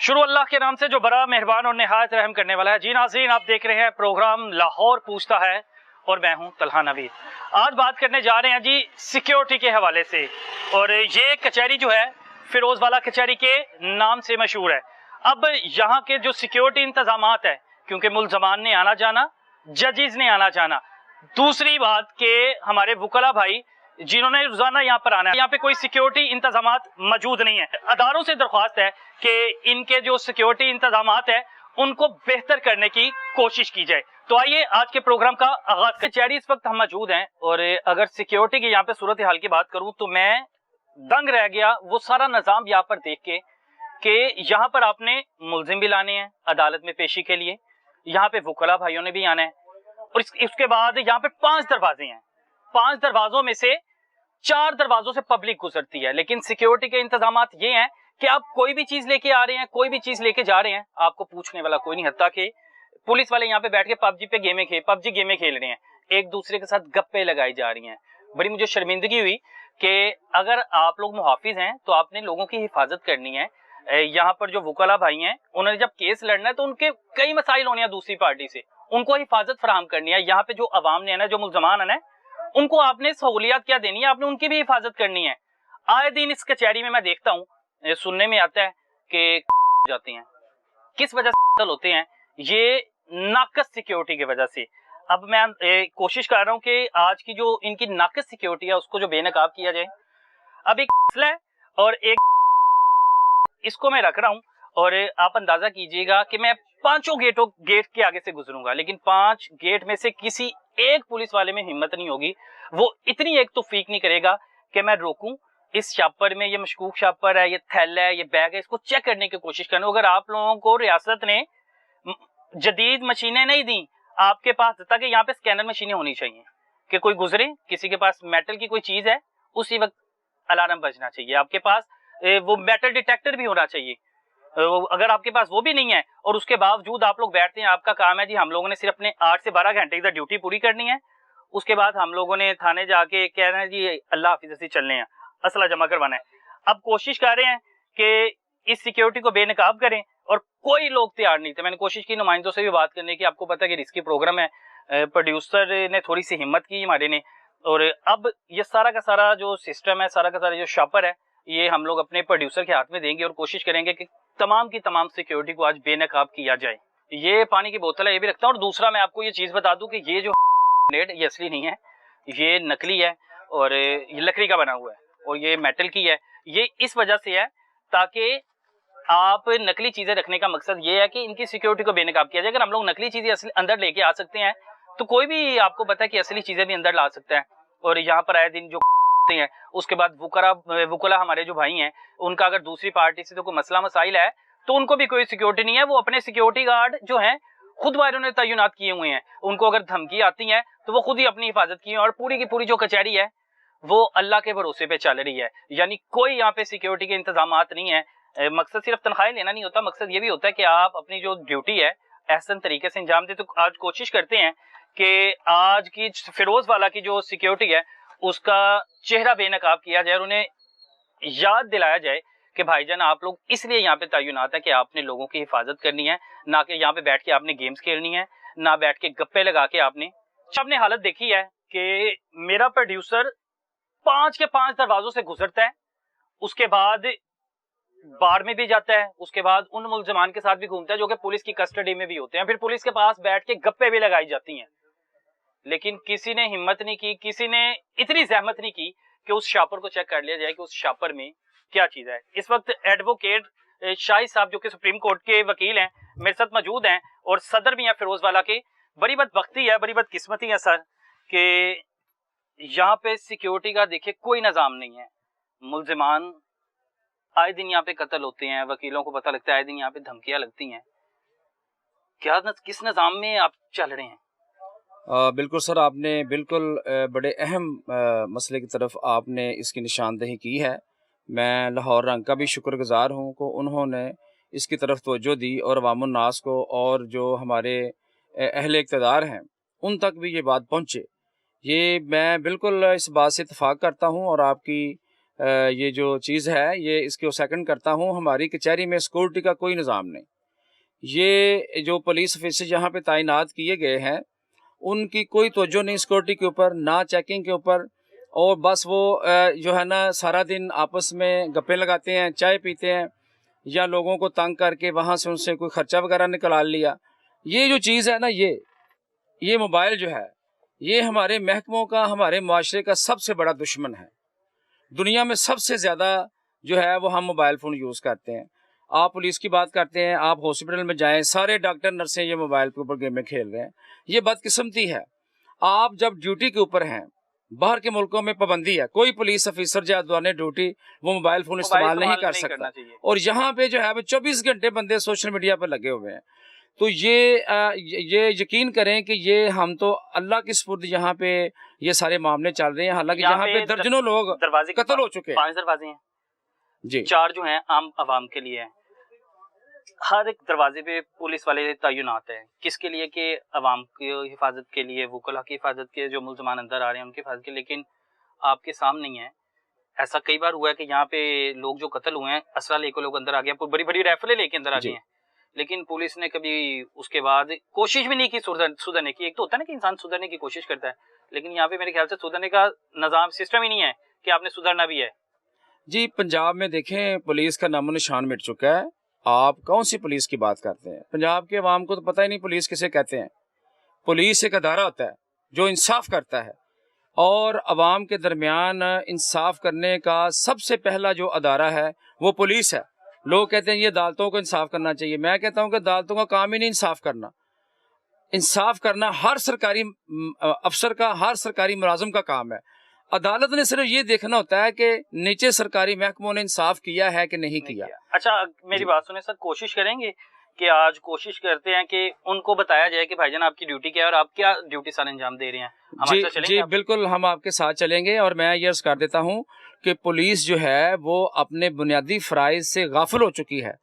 शुरू अल्लाह के नाम से जो बड़ा मेहरबान और निहायत रहम करने वाला है। जी नाज़रीन, आप देख रहे हैं प्रोग्राम लाहौर पूछता है और मैं हूं तलहा नवीद। आज बात करने जा रहे हैं जी सिक्योरिटी के हवाले से, और ये कचहरी जो है फिरोजवाला कचहरी के नाम से मशहूर है। अब यहाँ के जो सिक्योरिटी इंतजामात है, क्योंकि मुलजमान ने आना जाना, जजेस ने आना जाना, दूसरी बात के हमारे वकला भाई जिन्होंने रोजाना यहाँ पर आना है, यहाँ पे कोई सिक्योरिटी इंतजामात मौजूद नहीं है। अदारों से दरख्वास्त है कि इनके जो सिक्योरिटी इंतजामात है उनको बेहतर करने की कोशिश की जाए। तो आइए आज के प्रोग्राम का आगाज करें। कचहरी इस वक्त हम मौजूद हैं, और अगर सिक्योरिटी की यहाँ पे सूरत हाल की बात करूं तो मैं दंग रह गया वो सारा निजाम यहाँ पर देख के कि यहाँ पर आपने मुलजिम भी लाने हैं अदालत में पेशी के लिए, यहाँ पे वकला भाइयों ने भी आना है, और इसके बाद यहाँ पे 5 दरवाजे हैं। 5 दरवाजों में से 4 दरवाजों से पब्लिक गुजरती है, लेकिन सिक्योरिटी के इंतजामात ये हैं कि आप कोई भी चीज लेके आ रहे हैं, कोई भी चीज लेके जा रहे हैं, आपको पूछने वाला कोई नहीं। हत्ता कि पुलिस वाले यहाँ पे बैठ के पबजी गेमें खेल रहे हैं, एक दूसरे के साथ गप्पे लगाई जा रही हैं। बड़ी मुझे शर्मिंदगी हुई कि अगर आप लोग मुहाफिज हैं तो आपने लोगों की हिफाजत करनी है। यहाँ पर जो वकला भाई हैं उन्होंने जब केस लड़ना है तो उनके कई मसाइल होने हैं दूसरी पार्टी से, उनको हिफाजत फराहम करनी है। यहाँ पे जो अवाम ने ना, जो मुलजमान है ना, उनको आपने सहूलियत क्या देनी है, आपने उनकी भी हिफाजत करनी है। आए दिन इस कचहरी में मैं देखता हूँ, सुनने में आता है कि जाते हैं, किस वजह से होते हैं, ये नाकस सिक्योरिटी की वजह से। अब मैं कोशिश कर रहा हूँ कि आज की जो इनकी नाकस सिक्योरिटी है उसको जो बेनकाब किया जाए। अब एक मसला है और एक इसको मैं रख रहा हूँ, और आप अंदाजा कीजिएगा कि मैं 5 गेट के आगे से गुजरूंगा, लेकिन 5 गेट में से किसी एक पुलिस वाले में हिम्मत नहीं होगी, वो इतनी एक तौफीक नहीं करेगा कि मैं रोकूं इस शापर में, ये मशकूक शापर है, ये थैला है, ये बैग है, इसको चेक करने की कोशिश करूं। अगर आप लोगों को रियासत ने जदीद मशीनें नहीं दी, आपके पास तक यहाँ पे स्कैनर मशीनें होनी चाहिए कि कोई गुजरे, किसी के पास मेटल की कोई चीज है, उसी वक्त अलार्म बजना चाहिए। आपके पास वो मेटल डिटेक्टर भी होना चाहिए। अगर आपके पास वो भी नहीं है और उसके बावजूद आप लोग बैठते हैं, आपका काम है जी हम लोगों ने सिर्फ अपने 8 से 12 घंटे की ड्यूटी पूरी करनी है, उसके बाद हम लोगों ने थाने जाके कहना है जी अल्लाह हाफिज से चलने हैं, असला जमा करवाना है। अब कोशिश कर रहे हैं कि इस सिक्योरिटी को बेनकाब करें, और कोई लोग तैयार नहीं थे। मैंने कोशिश की नुमाइंदों से भी बात करने की, आपको पता है कि रिस्की प्रोग्राम है, प्रोड्यूसर ने थोड़ी सी हिम्मत की हमारे ने, और अब ये सारा का सारा जो सिस्टम है, सारा का सारा जो शॉपर है, ये हम लोग अपने प्रोड्यूसर के हाथ में देंगे और कोशिश करेंगे कि तमाम की तमाम सिक्योरिटी को आज बेनकाब किया जाए। ये पानी की बोतल है, ये भी रखता हूँ। और दूसरा मैं आपको ये चीज बता दूं कि ये जो प्लेट ये असली नहीं है, ये नकली है, और ये लकड़ी का बना हुआ है, और ये मेटल की है। ये इस वजह से है ताकि आप नकली चीजें रखने का मकसद ये है कि इनकी सिक्योरिटी को बेनकाब किया जाए। अगर हम लोग नकली चीजें असली अंदर लेके आ सकते हैं तो कोई भी आपको पता है कि असली चीजें भी अंदर ला सकता है। और यहाँ पर आए दिन जो हैं, उसके बाद वकला हमारे जो भाई हैं, उनका अगर दूसरी पार्टी से तो कोई मसला मसाइल है तो उनको भी कोई सिक्योरिटी नहीं है। वो अपने सिक्योरिटी गार्ड जो हैं खुद वालों ने तैनात किए हुए हैं, उनको अगर धमकी आती है तो वो खुद ही अपनी हिफाजत की है। और पूरी की पूरी जो कचहरी है वो अल्लाह के भरोसे पे चल रही है, यानी कोई यहाँ पे सिक्योरिटी के इंतजामात नहीं है। मकसद सिर्फ तनख्वाहें लेना नहीं होता, मकसद ये भी होता है कि आप अपनी जो ड्यूटी है एहसन तरीके से अंजाम दे। तो आज कोशिश करते हैं कि आज की फिरोजवाला की जो सिक्योरिटी है उसका चेहरा बेनकाब किया जाए और उन्हें याद दिलाया जाए कि भाईजान आप लोग इसलिए यहाँ पे तैनात है कि आपने लोगों की हिफाजत करनी है, ना कि यहाँ पे बैठ के आपने गेम्स खेलनी है, ना बैठ के गप्पे लगा के आपने हालत देखी है कि मेरा प्रोड्यूसर 5 के 5 दरवाजों से गुजरता है, उसके बाद बार में भी जाता है, उसके बाद उन मुलजमान के साथ भी घूमता है जो कि पुलिस की कस्टडी में भी होते हैं, फिर पुलिस के पास बैठ के गप्पे भी लगाई जाती हैं। लेकिन किसी ने हिम्मत नहीं की, किसी ने इतनी जहमत नहीं की कि उस शापर को चेक कर लिया जाए कि उस शापर में क्या चीज है। इस वक्त एडवोकेट शाहिद साहब जो कि सुप्रीम कोर्ट के वकील हैं मेरे साथ मौजूद हैं, और सदर भी हैं फिरोजवाला के। बड़ी बदबख्ती है, बड़ी बदकिस्मती है सर कि यहाँ पे सिक्योरिटी का देखिए कोई निजाम नहीं है। मुलजिमान आए दिन यहाँ पे कत्ल होते हैं, वकीलों को पता लगता है आए दिन यहाँ पे धमकियां लगती हैं। किस निजाम में आप चल रहे हैं? बिल्कुल सर, आपने बिल्कुल बड़े अहम मसले की तरफ आपने इसकी निशानदेही की है। मैं लाहौर रंग का भी शुक्रगुजार हूँ कि उन्होंने इसकी तरफ तवज्जो दी और अवामुन नास को और जो हमारे अहले इक़्तिदार हैं उन तक भी ये बात पहुँचे। ये मैं बिल्कुल इस बात से इत्तफ़ाक़ करता हूँ और आपकी ये जो चीज़ है ये इसको सेकंड करता हूँ। हमारी कचहरी में सिक्योरिटी का कोई निज़ाम नहीं। ये जो पुलिस ऑफिसर यहाँ पे तैनात किए गए हैं उनकी कोई तवज्जो नहीं सिक्योरिटी के ऊपर, ना चेकिंग के ऊपर, और बस वो जो है ना सारा दिन आपस में गप्पे लगाते हैं, चाय पीते हैं, या लोगों को तंग करके वहाँ से उनसे कोई खर्चा वगैरह निकाल लिया। ये जो चीज़ है ना, ये मोबाइल जो है ये हमारे महकमों का, हमारे माशरे का सबसे बड़ा दुश्मन है। दुनिया में सबसे ज़्यादा जो है वो हम मोबाइल फ़ोन यूज़ करते हैं। आप पुलिस की बात करते हैं, आप हॉस्पिटल में जाएं, सारे डॉक्टर नर्सें ये मोबाइल के ऊपर गेमें खेल रहे हैं। ये बदकिस्मती है। आप जब ड्यूटी के ऊपर हैं, बाहर के मुल्कों में पाबंदी है, कोई पुलिस ऑफिसर जो दौरान ड्यूटी वो मोबाइल फ़ोन इस्तेमाल नहीं कर सकता, और यहाँ पे जो है वो 24 घंटे बंदे सोशल मीडिया पर लगे हुए हैं। तो ये यकीन करें कि ये हम तो अल्लाह की सुपुर्द यहाँ पे ये सारे मामले चल रहे हैं। हालांकि यहाँ पे दर्जनों लोग दरवाजे कत्ल हो चुके हैं। 5 दरवाजे हैं जी, 4 जो हैं आम आवाम के लिए हैं। हर एक दरवाजे पे पुलिस वाले तैनात हैं। किसके लिए? कि अवाम की हिफाजत के लिए, वकला की हिफाजत के, जो मुल्ज़मान अंदर आ रहे हैं उनकी हिफाजत के। लेकिन आपके सामने ही है, ऐसा कई बार हुआ है कि यहाँ पे लोग जो कत्ल हुए हैं असला लेकर लोग अंदर आ गए, बड़ी बड़ी राइफलें लेके अंदर आ गए हैं, लेकिन पुलिस ने कभी उसके बाद कोशिश भी नहीं की सुधरने की। एक तो होता है ना कि इंसान सुधरने की कोशिश करता है, लेकिन यहाँ पे मेरे ख्याल से सुधरने का निज़ाम सिस्टम ही नहीं है कि आपने सुधरना भी है। जी, पंजाब में देखें पुलिस का नामो निशान मिट चुका है। आप कौन सी पुलिस की बात करते हैं? पंजाब के अवाम को तो पता ही नहीं पुलिस किसे कहते हैं। पुलिस एक अदारा होता है जो इंसाफ करता है, और अवाम के दरमियान इंसाफ करने का सबसे पहला जो अदारा है वो पुलिस है। लोग कहते हैं ये अदालतों को इंसाफ करना चाहिए। मैं कहता हूँ कि अदालतों का काम ही नहीं इंसाफ करना। इंसाफ करना हर सरकारी अफसर का, हर सरकारी मुलाजिम का काम है। अदालत ने सिर्फ ये देखना होता है कि नीचे सरकारी महकमों ने इंसाफ किया है कि नहीं किया। अच्छा, मेरी बात सुने सर, कोशिश करेंगे कि आज कोशिश करते हैं कि उनको बताया जाए कि भाईजान आपकी ड्यूटी क्या है और आप क्या ड्यूटी सर अंजाम दे रहे हैं। जी बिल्कुल, हम आपके साथ चलेंगे। और मैं ये अर्ज कर देता हूँ कि पुलिस जो है वो अपने बुनियादी फ़राइज़ से गाफिल हो चुकी है,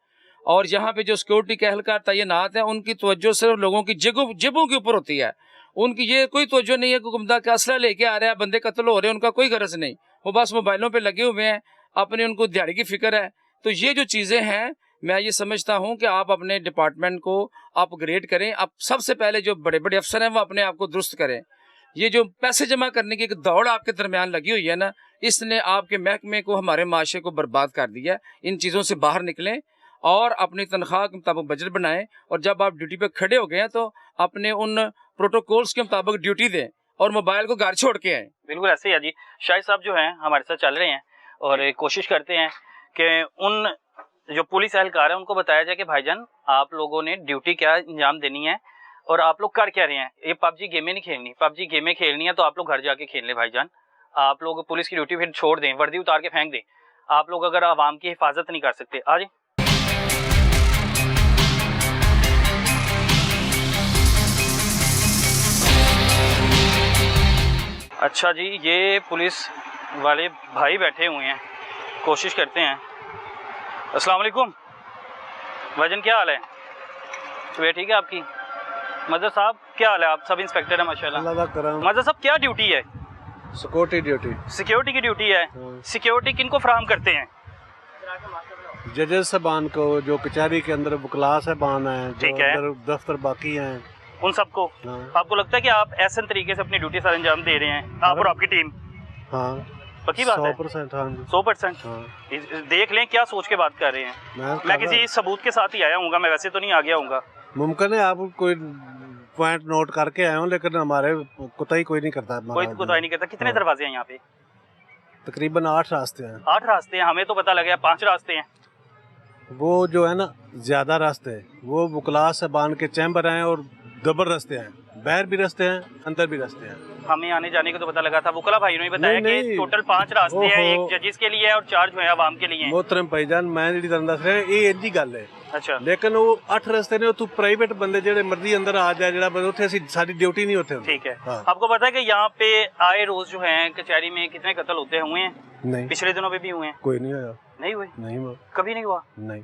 और यहाँ पे जो सिक्योरिटी के एहलकार तैनात हैं उनकी तवज्जो सिर्फ लोगों की जेबों के ऊपर होती है। उनकी ये कोई तवज्जो नहीं है कि गुमदा का असला लेके आ रहा है, बंदे कत्ल हो रहे हैं, उनका कोई गरज नहीं। वो बस मोबाइलों पे लगे हुए हैं, अपने उनको दिहाड़ी की फिक्र है। तो ये जो चीज़ें हैं, मैं ये समझता हूँ कि आप अपने डिपार्टमेंट को अपग्रेड करें। आप सबसे पहले जो बड़े बड़े अफसर हैं वो अपने आप को दुरुस्त करें। ये जो पैसे जमा करने की एक दौड़ आपके दरमियान लगी हुई है ना, इसने आपके महकमे को, हमारे माशरे को बर्बाद कर दिया। इन चीज़ों से बाहर निकलें और अपनी तनख्वाह के मुताबिक बजट बनाएं, और जब आप ड्यूटी पे खड़े हो गए हैं तो अपने उन प्रोटोकॉल्स के मुताबिक ड्यूटी दें और मोबाइल को घर छोड़ के आएँ। बिल्कुल ऐसे ही है जी। शाहिद साहब जो हैं हमारे साथ चल रहे हैं और कोशिश करते हैं कि उन जो पुलिस एहलकार है उनको बताया जाए कि भाईजान आप लोगों ने ड्यूटी क्या अंजाम देनी है और आप लोग कर क्या रहे हैं। ये पबजी गेमें नहीं खेलनी, पबजी गेमें खेलनी है तो आप लोग घर जाके खेल लें भाईजान। आप लोग पुलिस की ड्यूटी फिर छोड़ दें, वर्दी उतार के फेंक दें। आप लोग अगर आवाम की हिफाजत नहीं कर सकते। आ जाए। अच्छा जी, ये पुलिस वाले भाई बैठे हुए हैं, कोशिश करते हैं। अस्सलाम वालेकुम भाईजान, क्या हाल है? तो ठीक है आपकी? मजर साहब क्या हाल है? आप सब इंस्पेक्टर हैं माशाल्लाह। मजर साहब क्या ड्यूटी है? सिक्योरिटी की ड्यूटी है। सिक्योरिटी किनको फराहम करते हैं? जजेस साहबान को, जो कचहरी के अंदर वकला साहबान हैं, ठीक है, दफ्तर बाकी हैं, उन सबको। आपको लगता है कि आप ऐसे तरीके से अपनी ड्यूटी सर अंजाम दे रहे हैं, आप और आपकी टीम? हाँ, पक्की बात है? 100%। हाँ, 100%। देख लें क्या सोच के बात कर रहे हैं। मैं किसी सबूत के साथ ही आया हूँ, मैं वैसे तो नहीं आ गया हूँ। मुमकिन है आप कोई पॉइंट नोट करके आए हो, लेकिन हमारे कोताही कोई नहीं करता। कोई कोताही नहीं करता। कितने दरवाजे हैं यहाँ पे? तकरीबन 8 रास्ते हैं। 8 रास्ते हैं? हमें तो पता लगा 5 रास्ते हैं। वो जो है ना ज्यादा रास्ते हैं, वो वकला साहबान के चैम्बर हैं और डबल रास्ते हैं, बाहर भी रास्ते हैं, अंदर भी रास्ते हैं। हमें आने जाने को तो पता लगा था, वकला भाई ने बताया कि टोटल 5 रास्ते हैं, एक जजेस के लिए और 4 जो है आवाम के लिए। मोहतरम भाईजान, मैं जी दस रहा ये इंजी गल है। अच्छा, लेकिन वो 8 रास्ते ने, तू प्राइवेट बंदे जेडे मर्जी अंदर आ जाए, जेड़ा बंदा उठे साडी ड्यूटी नहीं होते। ठीक है। हाँ। आपको पता है कि यहाँ पे आए रोज जो है कचहरी में कितने कत्ल होते हुए हैं? नहीं। पिछले दिनों पे भी हुए हैं? कोई नहीं हुआ। नहीं हुए? नहीं हुआ। कभी नहीं हुआ? नहीं,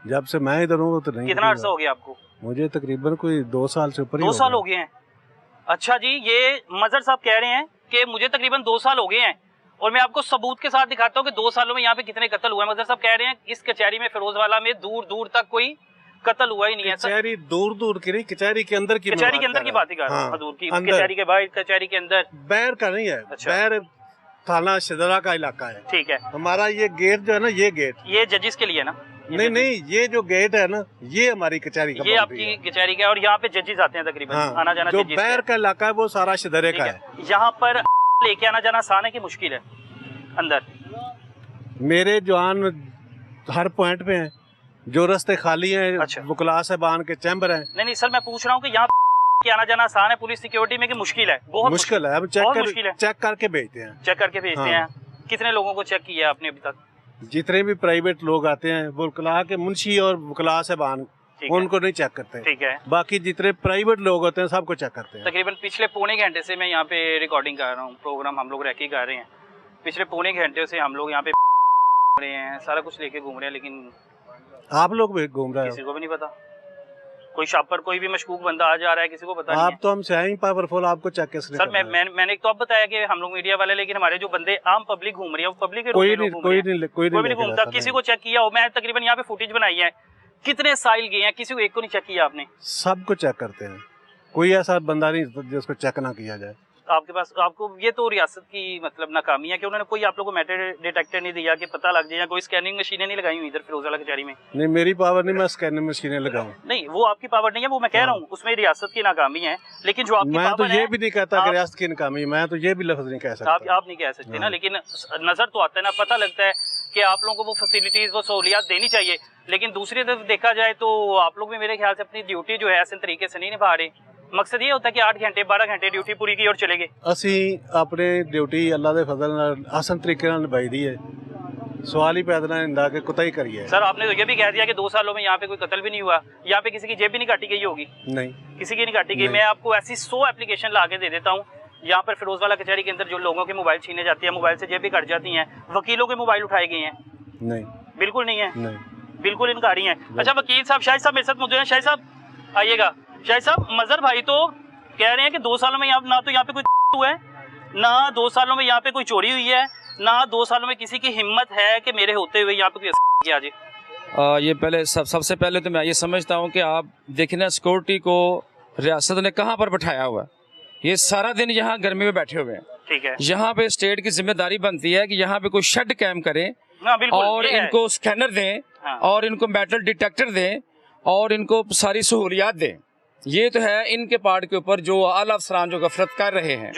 जब से मैं इधर हूँ तो नहीं। कितना अर्सा हो गया आपको? मुझे तकरीबन कोई 2 साल से ऊपर। 2 साल हो गए हैं? अच्छा जी, ये मजर साहब कह रहे हैं कि मुझे तकरीबन 2 साल हो गए हैं और मैं आपको सबूत के साथ दिखाता हूँ कि 2 सालों में यहाँ पे कितने कत्ल हुए हैं। मजहर साहब कह रहे हैं इस कचहरी में फिरोजवाला में दूर दूर तक कोई कत्ल हुआ ही नहीं है। कचहरी दूर दूर की नहीं, कचहरी के अंदर की कचहरी के अंदर की बात ही कर रहा हूँ, हजूर की कचहरी के बाहर, कचहरी के अंदर। बैर का नहीं है, अच्छा। बैर थाना शदरा का इलाका है। ठीक है, हमारा ये गेट जो है ना, ये गेट ये जजिस के लिए ना? नहीं नहीं, ये जो गेट है ना, ये हमारी कचहरी का ये आपकी कचहरी का है और यहाँ पे जजेस आते हैं तकरीबन, आना जाना। जो बैर का इलाका है वो सारा शदरे का है। यहाँ पर लेके आना जाना आसान है कि मुश्किल है? अंदर मेरे जवान हर पॉइंट पे हैं, जो रास्ते खाली हैं। अच्छा। वकला साहबान के चैम्बर हैं। नहीं सर, मैं पूछ रहा हूँ कि यहाँ के आना जाना आसान है पुलिस सिक्योरिटी में कि मुश्किल है? बहुत मुश्किल है, हम चेक करके भेजते हैं। चेक करके भेजते हैं। कितने लोगों को चेक किया आपने अभी तक? जितने भी प्राइवेट लोग आते हैं, वकला के मुंशी और वकला साहबान, उनको नहीं चेक करते। ठीक है, बाकी जितने प्राइवेट लोग होते हैं सबको चेक करते हैं। तकरीबन पिछले पौने घंटे से मैं यहाँ पे रिकॉर्डिंग कर रहा हूँ, प्रोग्राम हम लोग रह के कर रहे हैं। पिछले पौने घंटे से हम लोग यहाँ पे रहे हैं, सारा कुछ लेके घूम रहे हैं, लेकिन आप लोग भी घूम रहे हैं, किसी को भी नहीं पता। कोई शॉपर, कोई भी मशकूक बंदा आ जा रहा है, किसी को पता नहीं आप तो हमसे हैं पावरफुल, आपको चेक कैसे सर? मैंने तो अब बताया कि हम लोग मीडिया वाले, लेकिन हमारे जो बंदे आम पब्लिक घूम रही है, वो पब्लिक कोई नहीं घूमता। किसी को चेक किया हो? मैं तकरीबन यहाँ पे फुटेज बनाई है, कितने साइल गए हैं, किसी को एक को नहीं चेक किया आपने? सबको चेक करते हैं, कोई ऐसा बंदा नहीं जिसको चेक ना किया जाए। आपके पास, आपको ये तो रियासत की मतलब नाकामी है कि उन्होंने कोई आप लोगों को मेटल डिटेक्टर नहीं दिया कि पता लग जाए, या कोई स्कैनिंग मशीनें नहीं लगाई हुई इधर फिरोजवाला कचहरी में? नहीं, मेरी पावर नहीं, मैं स्कैनिंग मशीनें लगाऊं। नहीं, वो आपकी पावर नहीं है, वो मैं कह रहा हूँ उसमें रियासत की नाकामी है। लेकिन जो आपकी मैं तो पावर ये है, भी नहीं कहता कि रियासत की नाकामी, मैं तो ये भी लफ्ज नहीं कह सकता। आप नहीं कह सकते ना, लेकिन नजर तो आता है ना, पता लगता है कि आप लोगों को वो फैसिलिटीज, वो सहूलियात देनी चाहिए। लेकिन दूसरी तरफ देखा जाए तो आप लोग भी मेरे ख्याल से अपनी ड्यूटी जो है ऐसे तरीके से नहीं निभा रहे। मकसद ये होता है कि 8 घंटे 12 घंटे ड्यूटी पूरी की और चले गए। ਅਸੀਂ ਆਪਣੇ ਡਿਊਟੀ ਅੱਲਾ ਦੇ ਫਜ਼ਲ ਨਾਲ ਆਸਾਨ ਤਰੀਕੇ ਨਾਲ ਨਿਭਾਈ ਦੀ ਹੈ। सवाल ही पैदा नहीं ਹੁੰਦਾ कि कुताही करिए। सर आपने तो ये भी कह दिया कि 2 सालों में यहाँ पे कोई कत्ल भी नहीं हुआ, यहाँ पे किसी की जेब भी नहीं काटी गई होगी? नहीं, किसी की नहीं काटी गई। मैं आपको ऐसी 100 एप्लीकेशन ला के दे देता हूँ। यहाँ पर फिरोजवाला कचहरी के अंदर जो लोगों के मोबाइल छीने जाती है, मोबाइल से जेब भी कट जाती हैं, वकीलों के मोबाइल उठाए गए हैं। नहीं, बिल्कुल नहीं है, नहीं, बिल्कुल इनकारी है। अच्छा वकील साहब, शाहिद साहब मेरे साथ मौजूद हैं। शाहिद साहब आइएगा। शाहिद साहब, मजहर भाई तो कह रहे हैं कि 2 सालों में ना तो यहाँ पे कोई हुआ है, ना 2 सालों में यहाँ पे कोई चोरी हुई है, ना 2 सालों में किसी की हिम्मत है कि मेरे होते हुए यहाँ पे कोई किया जाए। ये पहले सबसे पहले तो मैं ये समझता हूँ कि आप देखना सिक्योरिटी को रियासत ने कहाँ पर बैठाया हुआ है। ये सारा दिन यहाँ गर्मी में बैठे हुए हैं। ठीक है, यहाँ पे स्टेट की जिम्मेदारी बनती है कि यहाँ पे कोई शेड कैम करें बिल्कुल, और इनको स्कैनर दें, हाँ। और इनको मेटल डिटेक्टर दें और इनको सारी सहूलियात दें। ये तो है इनके पार्ट के ऊपर जो आला अफसरान जो गफलत कर रहे हैं,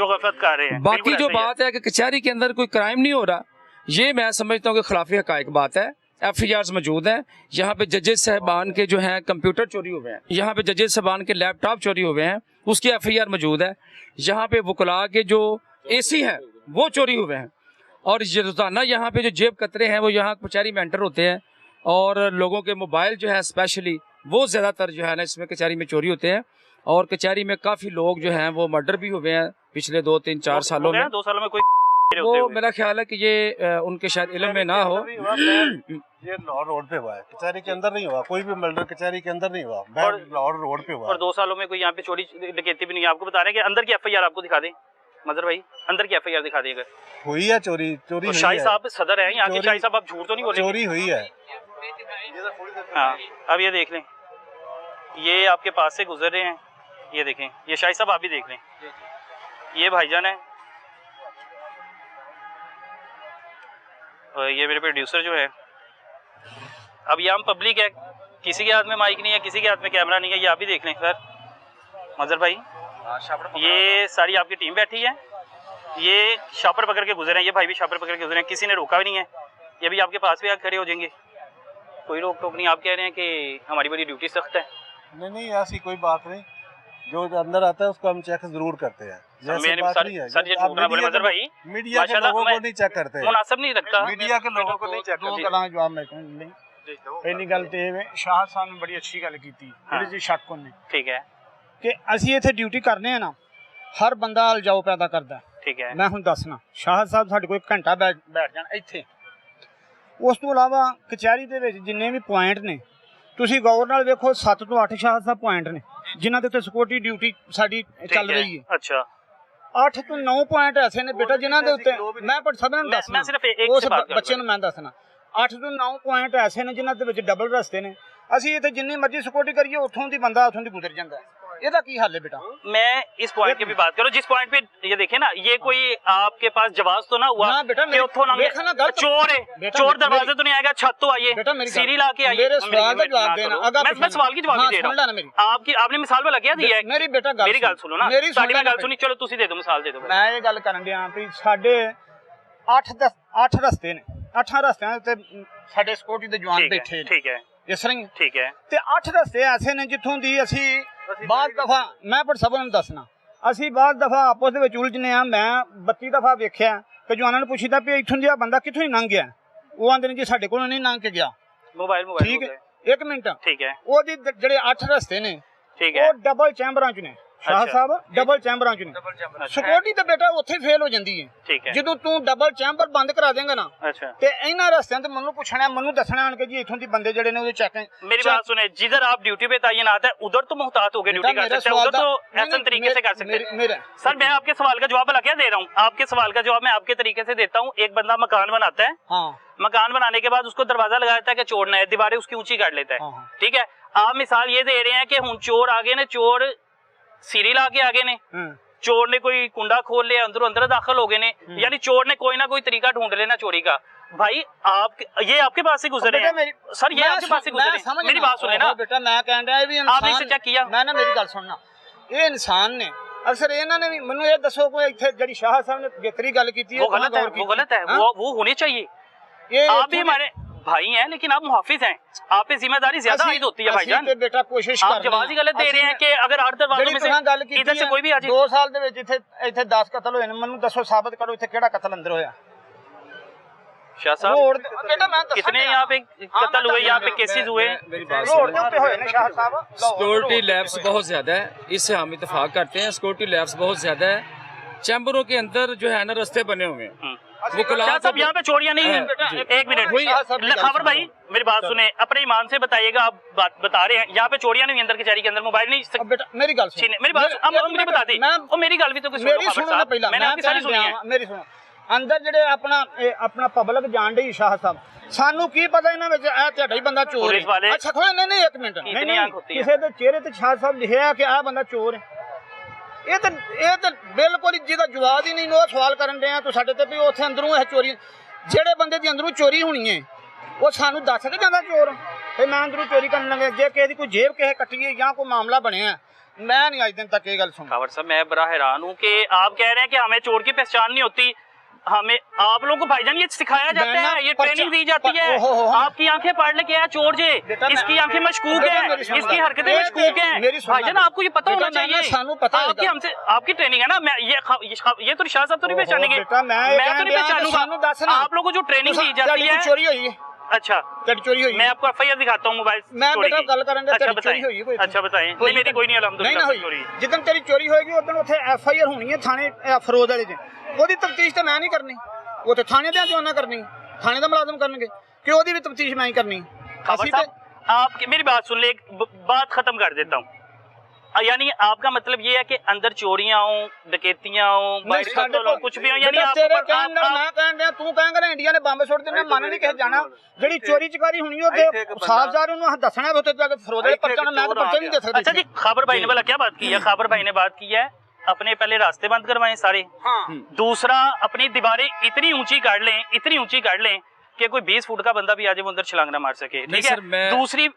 बाकी जो बात है कि कचहरी के अंदर कोई क्राइम नहीं हो रहा, ये मैं समझता हूँ कि खिलाफी हकायक बात है। FIRs मौजूद हैं। यहाँ पे जजेस साहबान के जो हैं कंप्यूटर चोरी हुए हैं, यहाँ पे जजेस साहबान के लैपटॉप चोरी हुए हैं, उसकी FIR मौजूद है। यहाँ पे वकला के जो AC हैं वो चोरी हुए हैं, और रोजाना यहाँ पे जो जेब कतरे हैं वो यहाँ कचहरी में एंटर होते हैं, और लोगों के मोबाइल जो है स्पेशली वो ज़्यादातर जो है ना इसमें कचहरी में चोरी होते हैं। और कचहरी में काफ़ी लोग जो हैं वो मर्डर भी हुए हैं पिछले 2, 3, 4 सालों में। 2 सालों में कोई वो मेरा ख्याल है कि ये उनके शायद इल्म में ना हो। ये लाहौर रोड पे हुआ है, कचहरी के अंदर नहीं हुआ। कोई भी मर्डर कचहरी के अंदर नहीं हुआ, लाहौर रोड पे हुआ। और 2 सालों में कोई यहाँ पे चोरी डकैती भी नहीं है। आपको बता रहे हैं कि अंदर की FIR आपको दिखा दें मजहर भाई, अंदर की FIR दिखा दें। अगर हुई है चोरी, चोरी तो शाही साहब सदर है यहाँ के, शाही साहब आप झूठ तो नहीं बोले? चोरी हुई है। हाँ, अब ये देख लें, ये आपके पास से गुजर रहे हैं, ये देखें। ये शाही साहब आप भी देख लें, ये भाईजान है और ये मेरे प्रोड्यूसर जो है। अब ये आम पब्लिक है, किसी के हाथ में माइक नहीं है, किसी के हाथ में कैमरा नहीं है, ये आप भी देख लें सर मजहर भाई। ये सारी आपकी टीम बैठी है, ये शापर पकड़ के गुजरे हैं, ये भाई भी शापर पकड़ के गुजरे हैं, किसी ने रोका भी नहीं है। ये भी आपके पास भी आकर खड़े हो जाएंगे, कोई रोक टोक नहीं। आप कह रहे हैं कि हमारी बड़ी ड्यूटी सख्त है। नहीं, ऐसी कोई बात नहीं। जो अंदर आता है उसको हम चेक जरूर करते हैं। मीडिया के लोगों को नहीं चेक करते, मुनासिब नहीं लगता। मीडिया के लोगों को नहीं चेक करते। जवाब मैं नहीं पहली गल तो ये शाह साहब ने बड़ी अच्छी गल की जी शक होने। ठीक है कि ਅਸੀਂ ਇੱਥੇ ਡਿਊਟੀ ਕਰਨੇ ਆ ਨਾ, ਹਰ ਬੰਦਾ ਅਲਜਾਓ ਪੈਦਾ ਕਰਦਾ। ठीक है, ਮੈਂ ਹੁਣ ਦੱਸਣਾ ਸ਼ਾਹ ਸਾਹਿਬ ਸਾਡੇ ਕੋਲ 1 ਘੰਟਾ ਬੈਠ ਜਾਣ ਇੱਥੇ। ਉਸ ਤੋਂ ਇਲਾਵਾ ਕਚਹਿਰੀ ਦੇ ਵਿੱਚ ਜਿੰਨੇ ਵੀ ਪੁਆਇੰਟ ਨੇ ਤੁਸੀਂ ਗੌਰ ਨਾਲ ਵੇਖੋ, 7 ਤੋਂ 8 ਸ਼ਾਹ ਸਾਹਿਬ ਪੁਆਇੰਟ ਨੇ ਜਿਨ੍ਹਾਂ ਦੇ ਉੱਤੇ ਸਿਕਿਉਰਿਟੀ ਡਿਊਟੀ ਸਾਡੀ ਚੱਲ ਰਹੀ ਹੈ। अच्छा 8 ਤੋਂ 9 ਪੁਆਇੰਟ ਐਸੇ ਨੇ ਬੇਟਾ ਜਿਨ੍ਹਾਂ ਦੇ ਉੱਤੇ ਮੈਂ ਪਰ ਸਭ ਨੂੰ मैं ਦੱਸਣਾ सिर्फ एक ਉਸ से बात ਬੱਚੇ करूंगा। ਨੂੰ ਮੈਂ ਦੱਸਣਾ 8 ਤੋਂ 9 ਪੁਆਇੰਟ ਐਸੇ ਨੇ ਜਿਨ੍ਹਾਂ ਦੇ ਵਿੱਚ ਡਬਲ ਰਸਤੇ ਨੇ ਅਸੀਂ ਇੱਥੇ ਜਿੰਨੀ ਮਰਜ਼ੀ ਸਿਕਿਉਰਿਟੀ ਕਰੀਏ ਉੱਥੋਂ ਦੀ ਬੰਦਾ ਉੱਥੋਂ ਦੀ ਗੁਜ਼ਰ ਜਾਂਦਾ ਇਹਦਾ ਕੀ ਹੱਲ ਹੈ ਬੇਟਾ मैं इस पॉइंट की भी बात करूं जिस पॉइंट पे ये देखे ना ये कोई आपके पास जवाब तो ना हुआ ना बेटा, कि उठो ना देखा ना गलत। चोर है बेटा, चोर मेरी- दरवाजे तो नहीं आएगा छत तो आइए बेटा, मेरी सीढ़ी गल- ला के आइए मेरे सवाल का जवाब देना, अगर मैं सवाल की जवाब हाँ, ही दे सुन ला रहा ना मेरी। हूं आपकी आपने मिसाल में लगिया दी है ਮੇਰੀ ਬੇਟਾ ਗੱਲ मेरी गल सुनो ना ਮੇਰੀ साड़ी में सुन गल सुनी चलो तुसी दे दो मिसाल दे दो ਮੈਂ ਇਹ ਗੱਲ ਕਰਨ ਡਿਆ ਵੀ ਸਾਡੇ 8 ਰਸਤੇ ਨੇ 8 ਰਸਤਿਆਂ ਦੇ ਉੱਤੇ ਸਾਡੇ ਸਿਕਿਉਰਿਟੀ ਦੇ ਜਵਾਨ ठीक ਬੈਠੇ है ਨੇ ठीक है ਇਸ ਤਰ੍ਹਾਂ ਹੀ ठीक है ਤੇ 8 ਰਸਤੇ ਐਸੇ ਨੇ ਜਿੱਥੋਂ ਦੀ ਅਸੀਂ ਬਾਅਦ ਦਫਾ ਮੈਂ ਪਰ ਸਭ ਨੂੰ ਦੱਸਣਾ ਅਸੀਂ ਬਾਅਦ ਦਫਾ ਆਪਸ ਦੇ ਵਿੱਚ ਉਲਝਨੇ ਆ ਮੈਂ 32 ਦਫਾ ਵੇਖਿਆ ਕਿ ਜਵਾਨਾਂ ਨੂੰ ਪੁੱਛੀਦਾ ਵੀ ਇੱਥੋਂ ਦੀ ਆ ਬੰਦਾ ਕਿੱਥੋਂ ਹੀ ਲੰਘ ਗਿਆ ਉਹ ਆਂਦੇ ਨੇ ਜੀ ਸਾਡੇ ਕੋਲੋਂ ਨਹੀਂ ਲੰਘ ਕੇ ਗਿਆ मोबाइल ਠੀਕ मोबाइल ਹੈ 1 ਮਿੰਟ ठीक है ਉਹਦੀ ਜਿਹੜੇ 8 ਰਸਤੇ ਨੇ ठीक है ਉਹ ਡਬਲ ਚੈਂਬਰਾਂ ਚ ਨੇ ਸ਼ਾਹ ਅੱਛਾ। ਸਾਹਿਬ ਡਬਲ ਚੈਂਬਰਾਂ ਚ ਨੇ ਸਿਕਿਉਰਿਟੀ ਤੇ ਬੇਟਾ ਉੱਥੇ ਫੇਲ ਹੋ ਜਾਂਦੀ ਹੈ ठीक है ਜਦੋਂ ਤੂੰ ਡਬਲ ਚੈਂਬਰ ਬੰਦ ਕਰਾ ਦੇਂਗਾ ਨਾ अच्छा ਤੇ ਇਹਨਾਂ ਰਸਤਿਆਂ ਤੇ ਮੈਨੂੰ ਪੁੱਛਣਾ ਮੈਨੂੰ ਦੱਸਣਾ ਆਣ ਕੇ ਜੀ ਇੱਥੋਂ ਦੀ ਬੰਦੇ ਜਿਹੜੇ ਨੇ ਉਹਦੇ ਚੈਕਿੰਗ मेरी बात सुने जिधर आप ड्यूटी पे तैनात है उधर तो मुहतात होकर ड्यूटी कर सकते हैं उधर तो ऐसे तरीके से कर सकते हैं मेरा सर मैं आपके सवाल का जवाब क्या दे रहा हूँ आपके सवाल का जवाब मैं आपके तरीके से देता हूँ एक बंदा मकान बनाता है हाँ मकान बनाने के बाद उसको दरवाजा लगा देता है कि चोर ना है दीवारें उसकी ऊंची कर लेता है हाँ, हाँ। ठीक है आप मिसाल ये दे रहे हैं कि हुन चोर आगे ने चोर सीढ़ी ला के आगे ने हाँ। चोर ने कोई कुंडा खोल लिया अंदर अंदर दाखिल हो गए ने यानी चोर ने कोई ना कोई तरीका ढूंढ लेना चोरी का भाई आप ये आपके पास से गुजरे हैं सर ये आपके पास से गुजरे हैं मेरी बात सुने ना बेटा मैं कह रहा भी आपने इसे चेक किया मैं ना मेरी गल सुनना ਇਹ ਇਨਸਾਨ ਨੇ ਅਕਸਰ ਇਹਨਾਂ ਨੇ ਵੀ ਮੈਨੂੰ ਇਹ ਦੱਸੋ ਕੋਈ ਇੱਥੇ ਜਿਹੜੀ ਸ਼ਾਹ ਸਾਹਿਬ ਨੇ ਜਿਤਰੀ ਗੱਲ ਕੀਤੀ वो गलत है वो गलत है वो होनी चाहिए आप भी हमारे भाई हैं लेकिन आप मुहाफिज हैं आप पे जिम्मेदारी ज्यादा आयद होती है भाईजान ਤੇ ਬੇਟਾ ਕੋਸ਼ਿਸ਼ आप ਕਰ जवाब ही गलत दे रहे हैं कि अगर 8 दरवाजों में ਜਿਹੜੀ ਗੱਲ से ਕੀਤੀ इधर से कोई भी आ जाए 2 ਸਾਲ ਦੇ ਵਿੱਚ ਇੱਥੇ 10 ਕਤਲ ਹੋਏ ਨੇ ਮੈਨੂੰ ਦੱਸੋ ਸਾਬਤ ਕਰੋ ਇੱਥੇ ਕਿਹੜਾ ਕਤਲ ਅੰਦਰ ਹੋਇਆ शाह साहब ਰੋਡ ਬੇਟਾ ਮੈਂ ਦੱਸਾਂ कितने यहाँ पे कत्ल हुए यहाँ पे केसेस हुए मेरी बात ਰੋਡ सुनो ਦੇ ਉੱਤੇ ਹੋਏ ਨੇ ਸ਼ਾਹ ਸਾਹਿਬ सिक्योरिटी लैब्स बहुत ज़्यादा है इससे हम इतफाक करते हैं सिक्योरिटी लैब्स बहुत ज़्यादा है चैम्बरों के अंदर जो है ना रास्ते बने हुए हैं वकला शाह साहब यहाँ पे चोरियां नहीं है एक मिनट खबर भाई मेरी बात सुने अपने ईमान से बताइएगा आप बात बता रहे हैं यहाँ पे चोरियां नहीं हुई अंदर कचहरी के अंदर मोबाइल नहीं बेटा मेरी गल सुन मेरी बात अब मुझे बता दी और मेरी गल भी तो कुछ मेरी सुनो ना पहला मैंने आपकी सारी सुनी है मेरी सुनो ਅੰਦਰ ਜਿਹੜੇ ਆਪਣਾ ਪਬਲਿਕ ਜਾਣ ਡਈ ਸ਼ਾਹ ਸਾਹਿਬ ਸਾਨੂੰ ਕੀ ਪਤਾ ਇਹਨਾਂ ਵਿੱਚ ਇਹ ਤੁਹਾਡਾ ਹੀ ਬੰਦਾ ਚੋਰ ਪੁਲਿਸ ਵਾਲੇ ਹੈ ਅੱਛਾ ਖੋਏ ਨਹੀਂ 1 ਮਿੰਟ ਕਿਸੇ ਦੇ ਚਿਹਰੇ ਤੇ ਸ਼ਾਹ ਸਾਹਿਬ ਲਿਖਿਆ ਕਿ ਆਹ ਬੰਦਾ ਚੋਰ ਹੈ ਇਹ ਤਾਂ ਬਿਲਕੁਲ ਜਿਹਦਾ ਜਵਾਬ ਹੀ ਨਹੀਂ ਉਹ ਸਵਾਲ ਕਰਨ ਦੇ ਆ ਤੂੰ ਸਾਡੇ ਤੇ ਵੀ ਉੱਥੇ ਅੰਦਰੋਂ ਇਹ ਚੋਰੀ ਜਿਹੜੇ ਬੰਦੇ ਦੀ ਅੰਦਰੋਂ ਚੋਰੀ ਹੋਣੀ ਹੈ ਉਹ ਸਾਨੂੰ ਦੱਸ ਕੇ ਜਾਂਦਾ ਚੋਰ ਤੇ ਮੈਂ ਅੰਦਰੋਂ ਚੋਰੀ ਕਰਨ ਲੱਗੇ ਜੇ ਕਿਸੇ ਦੀ ਕੋਈ ਜੇਬ ਕਿਸੇ ਕੱਟੀ ਹੈ ਜਾਂ ਕੋਈ ਮਾਮਲਾ ਬਣਿਆ मैं नहीं आज दिन तक ये गल सुन खबर साहब मैं बड़ा हैरान हूँ कि आप कह रहे हैं कि हमें चोर की पहचान नहीं होती हमें आप लोगों को भाईजान ये सिखाया जाता है ये ट्रेनिंग दी जाती है आपकी आंखें पढ़ ले क्या चोर जे इसकी आंखें मशकूक है इसकी हरकतें मशकूक है भाईजान आपको ये पता होना चाहिए आपकी हमसे आपकी ट्रेनिंग है ना मैं ये तो शाह साहब तो नहीं पहचानेंगे मैं तो नहीं पहचानूंगा आप लोगों को जो ट्रेनिंग दी जाती है चोरी हुई है अच्छा चोरी हुई मैं आपको एफआईआर दिखाता हूँ मोबाइल मैं बेटा गल करेंगे अच्छा बताएं अच्छा बताएं नहीं मेरी कोई नहीं अल्हम्दुलिल्लाह चोरी जिदन तेरी चोरी होएगी उदन उथे एफआईआर होनी है थाने फरोज वाले च ओदी तफ्तीश ते मैं नहीं करनी वो तो थाने दे जवाना करनी थाने दा मुलाजम करनगे कि ओदी भी तफ्तीश मैं ही करनी खबर साहब आप मेरी बात सुन ले बात खत्म कर देता हूँ यानी आपका मतलब ये है कि अंदर चोरियां हो डकैतियां हो कुछ भी हो यानी आप मैं कहन रहा तू कहेंगा ना इंडिया ने बंब सुट देना मन नहीं कहे जाना ਜਿਹੜੀ ਚੋਰੀ ਚਕਾਰੀ ਹੋਣੀ ਉਹਦੇ ਸਾਫਜ਼ਾਰ ਉਹਨੂੰ ਦੱਸਣਾ ਉੱਥੇ ਜਾ ਕੇ ਫਰੋਜ਼ ਵਾਲੇ ਪਰਚਾ ਮੈਂ ਤਾਂ ਪਰਚਾ नहीं दे सकता अच्छा जी खबर भाई ने बोला क्या बात की है खबर भाई ने बात की है अपने पहले रास्ते बंद करवाएं सारे दूसरा अपनी दीवारें इतनी ऊंची काट लें कि कोई 20 फुट का बंदा भी आ जाए वो अंदर छलांग ना मार सके ठीक है दूसरी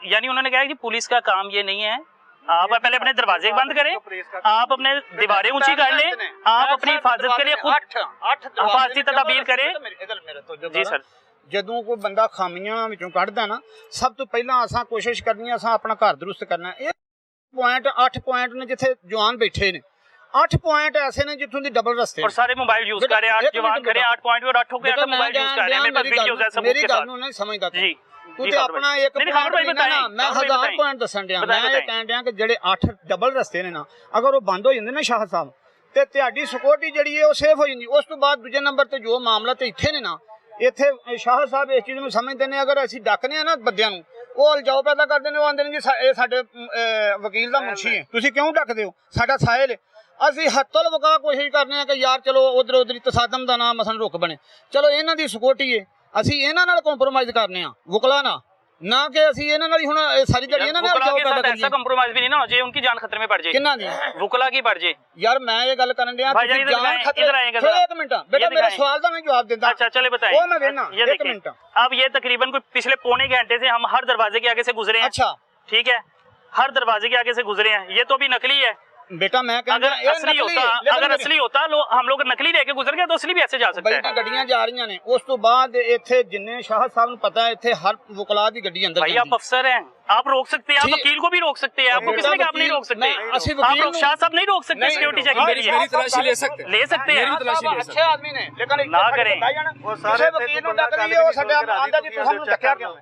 यानी उन्होंने कहा कि पुलिस का काम ये नहीं है आप पहले अपने दरवाजे बंद करें आप अपने दीवारें ऊंची कर लें आप अपनी हिफाजत के लिए खुद हिफाजती तदाबीर करें जी सर ਜਦੋਂ ਕੋਈ ਬੰਦਾ ਖਾਮੀਆਂ ਵਿੱਚੋਂ ਕੱਢਦਾ ਨਾ ਸਭ ਤੋਂ ਪਹਿਲਾਂ ਅਸਾਂ ਕੋਸ਼ਿਸ਼ ਕਰਨੀ ਅਸਾਂ ਆਪਣਾ ਘਰ ਦਰੁਸਤ ਕਰਨਾ ਇਹ ਪੁਆਇੰਟ 8 ਪੁਆਇੰਟ ਨੇ ਜਿੱਥੇ ਜਵਾਨ ਬੈਠੇ ਨੇ 8 ਪੁਆਇੰਟ ऐसे ने जितों दी डबल रस्ते और सारे मोबाइल यूज कर रहे हैं 8 जवान खड़े 8 पॉइंट और 8 के मोबाइल यूज कर रहे हैं मेरे पास वीडियोस है सब मेरी गल नहीं समझदा जी तू ते अपना एक पॉइंट ना मैं 1000 पॉइंट दसन दिया मैं ये कहन दिया कि ਜਿਹੜੇ 8 ਡਬਲ ਰਸਤੇ ਨੇ ਨਾ ਅਗਰ ਉਹ ਬੰਦ ਹੋ ਜਾਂਦੇ ਨਾ ਸ਼ਾਹ ਸਾਹਿਬ ਤੇ ਤੁਹਾਡੀ ਸਿਕਿਉਰਿਟੀ ਜਿਹੜੀ ਹੈ ਉਹ ਸੇਫ ਹੋ ਜਾਂਦੀ ਉਸ ਤੋਂ ਬਾਅਦ ਦੂਜੇ ਨੰਬਰ ਤੇ ਜੋ ਮਾਮਲਾ ਤੇ ਇੱਥੇ ਨੇ ਨਾ ਇੱਥੇ ਸ਼ਾਹ ਸਾਹਿਬ ਇਸ ਚੀਜ਼ ਨੂੰ ਸਮਝਦੇ ਨੇ ਅਗਰ ਅਸੀਂ ਡੱਕਨੇ ਆ ਨਾ ਬੰਦਿਆਂ ਨੂੰ ਉਹ ਅਲਜਾਓ ਪੈਦਾ ਕਰਦੇ ਨੇ ਉਹ ਆਂਦੇ ਨੇ ਜੀ ਇਹ ਸਾਡੇ ਵਕੀਲ ਦਾ ਮੁਨਸ਼ੀ ਹੈ ਤੁਸੀਂ ਕਿਉਂ ਡੱਕਦੇ ਹੋ ਸਾਡਾ ਸਾਇਲ ਅਸੀਂ ਹੱਥਲ ਵਕਾ ਕੋਸ਼ਿਸ਼ ਕਰਨੇ ਆ ਕਿ ਯਾਰ ਚਲੋ ਉਧਰ ਉਧਰ ਤਸਾਦਮ ਦਾ ਨਾਮ ਮਸਲ ਰੁਕ ਬਣੇ। ਚਲੋ ਇਹਨਾਂ ਦੀ ਸਿਕਿਉਰਿਟੀ ਏ, ਅਸੀਂ ਇਹਨਾਂ ਨਾਲ ਕੰਪਰੋਮਾਈਜ਼ ਕਰਨੇ ਆ ਵਕਲਾ ਨਾਲ, ना कि ਅਸੀਂ ਇਹਨਾਂ ਨਾਲ ਹੀ ਹੁਣ ਸਾਰੀ ਜੜੀ ਇਹਨਾਂ ਨਾਲ ਜੌਬ ਪੈਦਾ ऐसा कंप्रोमाइज भी नहीं ना हो जाए, उनकी जान खतरे में पड़ जाए। ਕਿੰਨਾ ਦੀ वुकला की पड़ जाए यार मैं ये गल करन दिया भाई जान जान खतरे। इधर आएंगे चलो एक मिनट बेटा मेरे सवाल का मैं जवाब देता। अच्छा चले बताएं। वो मैं कहना ये एक मिनट। अब ये तकरीबन कोई पिछले पौने घंटे से हम हर दरवाजे के आगे से गुजरे हैं। अच्छा ठीक है, हर दरवाजे के आगे से गुजरे हैं, ये तो अभी नकली है। बेटा मैं अगर असली होता, अगर असली होता हम लोग नकली लेके गुजर गए तो असली भी ऐसे जा सकते हैं। ਗੱਡੀਆਂ ਜਾ ਰਹੀਆਂ ਨੇ, ਉਸ ਤੋਂ ਬਾਅਦ ਇੱਥੇ ਜਿੰਨੇ ਸ਼ਾਹ ਸਾਹਿਬ ਨੂੰ ਪਤਾ ਹੈ ਇੱਥੇ ਹਰ ਵਕਲਾ ਦੀ ਗੱਡੀ ਅੰਦਰ भाई आप अफसर हैं, आप रोक सकते हैं, आप वकील को भी रोक सकते हैं, आपको किसने कहा आप नहीं रोक सकते? आप लोग शाह साहब नहीं रोक सकते सिक्योरिटी चेकिंग के लिए? मेरी तलाशी ले सकते हैं अच्छे आदमी ने, लेकिन ना करें। ਕਿਸੇ ਵਕੀਲ ਨੂੰ ਡੱਕ ਲਈਏ ਉਹ ਸਾਡਾ ਆਂਦਾ ਜੀ ਤੁਸੀਂ ਸਾਨੂੰ ਡੱਕਿਆ ਕਿਉਂ?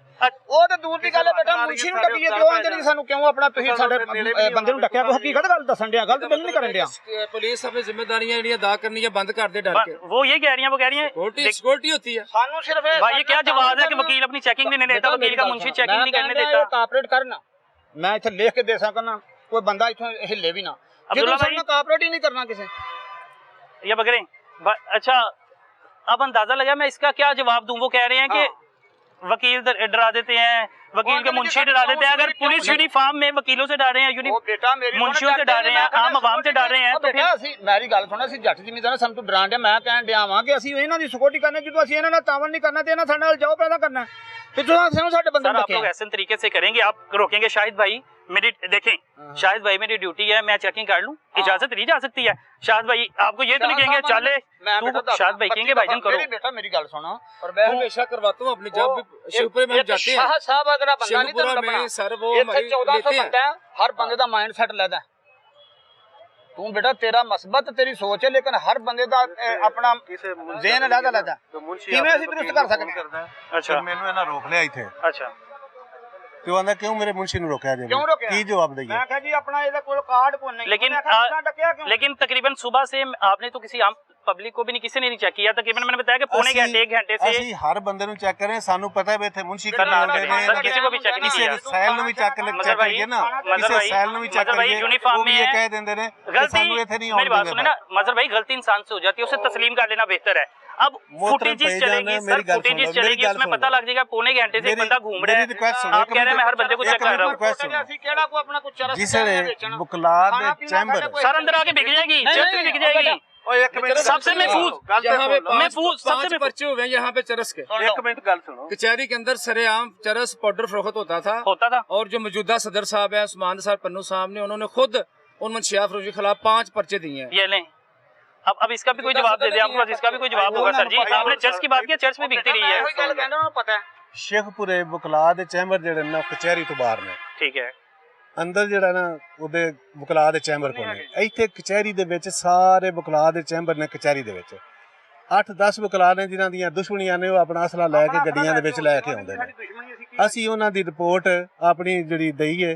ਉਹ ਤਾਂ ਦੂਰ ਦੀ ਗੱਲ ਹੈ ਬੇਟਾ, ਮੁਨਸ਼ੀ ਨੂੰ ਡੱਕੀਏ ਤੇ ਉਹ ਆਂਦੇ ਨਹੀਂ ਸਾਨੂੰ ਕਿਉਂ ਆਪਣਾ ਤੁਸੀਂ ਸਾਡੇ ਬੰਦੇ ਨੂੰ ਡੱਕਿਆ। ਕੋਈ ਹਕੀਕਤ ਗੱਲ ਦੱਸਣ ਡਿਆ, ਗਲਤ ਬਿਲ ਨਹੀਂ ਕਰਨ ਡਿਆ। पुलिस अपनी जिम्मेदारियां ਜਿਹੜੀਆਂ अदा करनी है बंद कर दे डर के। वो ये कह रही है, वो कह रही है सिक्योरिटी होती है। ਸਾਨੂੰ सिर्फ भाई ये क्या जवाब है कि वकील अपनी चेकिंग नहीं लेता, वकील का मुंशी चेकिंग नहीं करने देता? ਕਾਪਰੇਟ ਕਰਨਾ ਮੈਂ ਇੱਥੇ ਲਿਖ ਕੇ ਦੇ ਸਕਣਾ, ਕੋਈ ਬੰਦਾ ਇੱਥੋਂ ਹਿੱਲੇ ਵੀ ਨਾ। अब्दुल्ला भाई कापरेट ही नहीं करना किसी ये बकरे। अच्छा अब अंदाजा लगा मैं इसका क्या जवाब दूं। वो कह रहे हैं कि वकील डरा देते हैं, वकील के मुंशी डरा देते हैं। अगर पुलिस यूनिफॉर्म में वकीलों से डर रहे हैं, मुंशियों से डर रहे हैं, आम आवाम से डर रहे हैं, तो बेटा ਅਸੀਂ ਮੇਰੀ ਗੱਲ ਸੁਣੋ, ਅਸੀਂ ਜੱਟ ਜ਼ਿਮੀਂਦਾਰ ਸਾਨੂੰ ਤੋਂ ਡਰਾਣ ਡਿਆ। ਮੈਂ ਕਹਿਣ ਡਿਆ ਵਾਂ ਕਿ ਅਸੀਂ ਇਹਨਾਂ ਦੀ ਸਿਕਿਉਰਿਟੀ ਕਰਨੀ, ਜਦੋਂ ਅਸੀਂ ਇਹਨਾਂ ਨਾਲ ਤਾਵਨ ਨਹੀਂ ਕਰਨਾ ਤੇ ਇਹਨਾਂ ਸਾਡੇ ਨਾਲ ਜਾਓ ਪੈਦਾ करना पिछले ਸਾਡੇ ਬੰਦੇ सर आप लोग ऐसे तरीके से करेंगे, आप रोकेंगे? शाहिद भाई मेरी देखें, शाहिद भाई मेरी ड्यूटी है, मैं चेकिंग कर लूं, इजाजत नहीं जा सकती है। शाहिद भाई आपको ये तो नहीं कहेंगे चले, शाहिद भाई कहेंगे भाईजान करो। बेटा मेरी गल सुनो, और मैं हमेशा करवाता हूं अपनी, जब भी शिवपुरी में जाते हैं शाह साहब अगर बंदा नहीं तो में सर वो 1400 बंदा है, हर बंदे ਦਾ ਮਾਈਂਡ ਸੈਟ ਲੈਦਾ। ਤੂੰ बेटा तेरा मसबत तेरी सोच है, लेकिन हर बंदे ਦਾ ਆਪਣਾ ਜ਼ੇਨ ਲੈਦਾ ਕਿਵੇਂ ਅਸੀਂ ਦਰੁਸਤ ਕਰ ਸਕਦੇ ਹਾਂ? अच्छा ਮੈਨੂੰ ਇਹਨਾਂ ਰੋਕ ਲਿਆ ਇੱਥੇ अच्छा ਤੇ ਉਹ ਆਂਦਾ ਕਿਉਂ ਮੇਰੇ ਮੁਨਸ਼ੀ ਨੂੰ ਰੋਕਿਆ ਜੇ? ਕਿਉਂ ਰੋਕਿਆ? ਕੀ ਜਵਾਬ ਦਈਏ? ਮੈਂ ਕਿਹਾ ਜੀ ਆਪਣਾ ਇਹਦਾ ਕੋਈ ਕਾਰਡ ਕੋਈ नहीं। लेकिन तकरीबन सुबह से आपने तो किसी आम पब्लिक को भी नहीं, किसी ने नहीं चेक किया। तकरीबन मैंने बताया कि पौने घंटे 1 घंटे से ਅਸੀਂ ਹਰ ਬੰਦੇ ਨੂੰ ਚੈੱਕ ਕਰੇ, ਸਾਨੂੰ ਪਤਾ ਹੈ ਵੀ ਇੱਥੇ ਮੁਨਸ਼ੀ ਕਿੰਨੇ ਹੁੰਦੇ ਨੇ। सर किसी को भी चेक नहीं ਕਿਸੇ किया। ਸੈਲ ਨੂੰ ਵੀ ਚੱਕ मजहर भाई, ਲਈਏ ਨਾ, मजहर ਕਿਸੇ भाई, ਸੈਲ ਨੂੰ ਵੀ ਚੱਕ मजहर भाई ਲਈਏ, यूनिफॉर्म ਉਹ ਵੀ में ਇਹ है। ਕਹਿ ਦਿੰਦੇ ਨੇ कि गलती ਸਾਨੂੰ ਇੱਥੇ नहीं मेरी बात सुने ना मजहर भाई, गलती इंसान से हो जाती है, उसे तस्लीम कर लेना बेहतर है। अब फुटेजेस चलेगी सर, फुटेजेस चलेगी, उसमें पता लग जाएगा पौने घंटे से एक बंदा घूम रहा है। आप कह रहे हैं मैं हर बंदे को चेक कर रहा हूँ। ਅਸੀਂ ਕਿਹੜਾ ਕੋ ਆਪਣਾ ਕੁਝ ਚਰਸ जिस बुकला दे चैम्बर सर अंदर आके बिक जाएगी, चर्च भी बिक जाएगी। सबसे महफूज यहाँ पे महफूज सबसे 5 पर्चे हुए हैं यहाँ पे चरस के। एक मिनट गल सुनो, कचहरी के अंदर सरेआम चरस पाउडर फरोख्त होता था और जो मौजूदा सदर साहब हैं उस्मान सर पन्नू साहब ने, उन्होंने खुद उन मंशिया फरोजी के खिलाफ 5 पर्चे दिए हैं। ये लें, अब इसका भी कोई जवाब दे दे, आपके पास इसका भी कोई जवाब होगा सर जी। आपने चर्च की बात की, चर्च में बिकती रही है, ਪਤਾ ਹੈ। शेखपुरे बुकला दे चैम्बर जेड़े ना कचहरी तो बाहर ने, ठीक है। ਅੰਦਰ ਜਿਹੜਾ ਨਾ ਉਹਦੇ ਬੁਕਲਾ ਦੇ ਚੈਂਬਰ ਕੋਲ ਨੇ। ਇੱਥੇ ਕਚਹਿਰੀ ਦੇ ਵਿੱਚ ਸਾਰੇ ਬੁਕਲਾ ਦੇ ਚੈਂਬਰ ਨੇ। ਕਚਹਿਰੀ ਦੇ ਵਿੱਚ 8-10 ਬੁਕਲਾ ਨੇ ਜਿਨ੍ਹਾਂ ਦੀਆਂ ਦੁਸ਼ਮਣੀਆਂ ਨੇ, ਉਹ ਆਪਣਾ ਅਸਲਾ ਲੈ ਕੇ ਗੱਡੀਆਂ ਦੇ ਵਿੱਚ ਲੈ ਕੇ ਆਉਂਦੇ ਨੇ। ਅਸੀਂ ਉਹਨਾਂ ਦੀ ਰਿਪੋਰਟ ਆਪਣੀ ਜਿਹੜੀ ਦਈ ਹੈ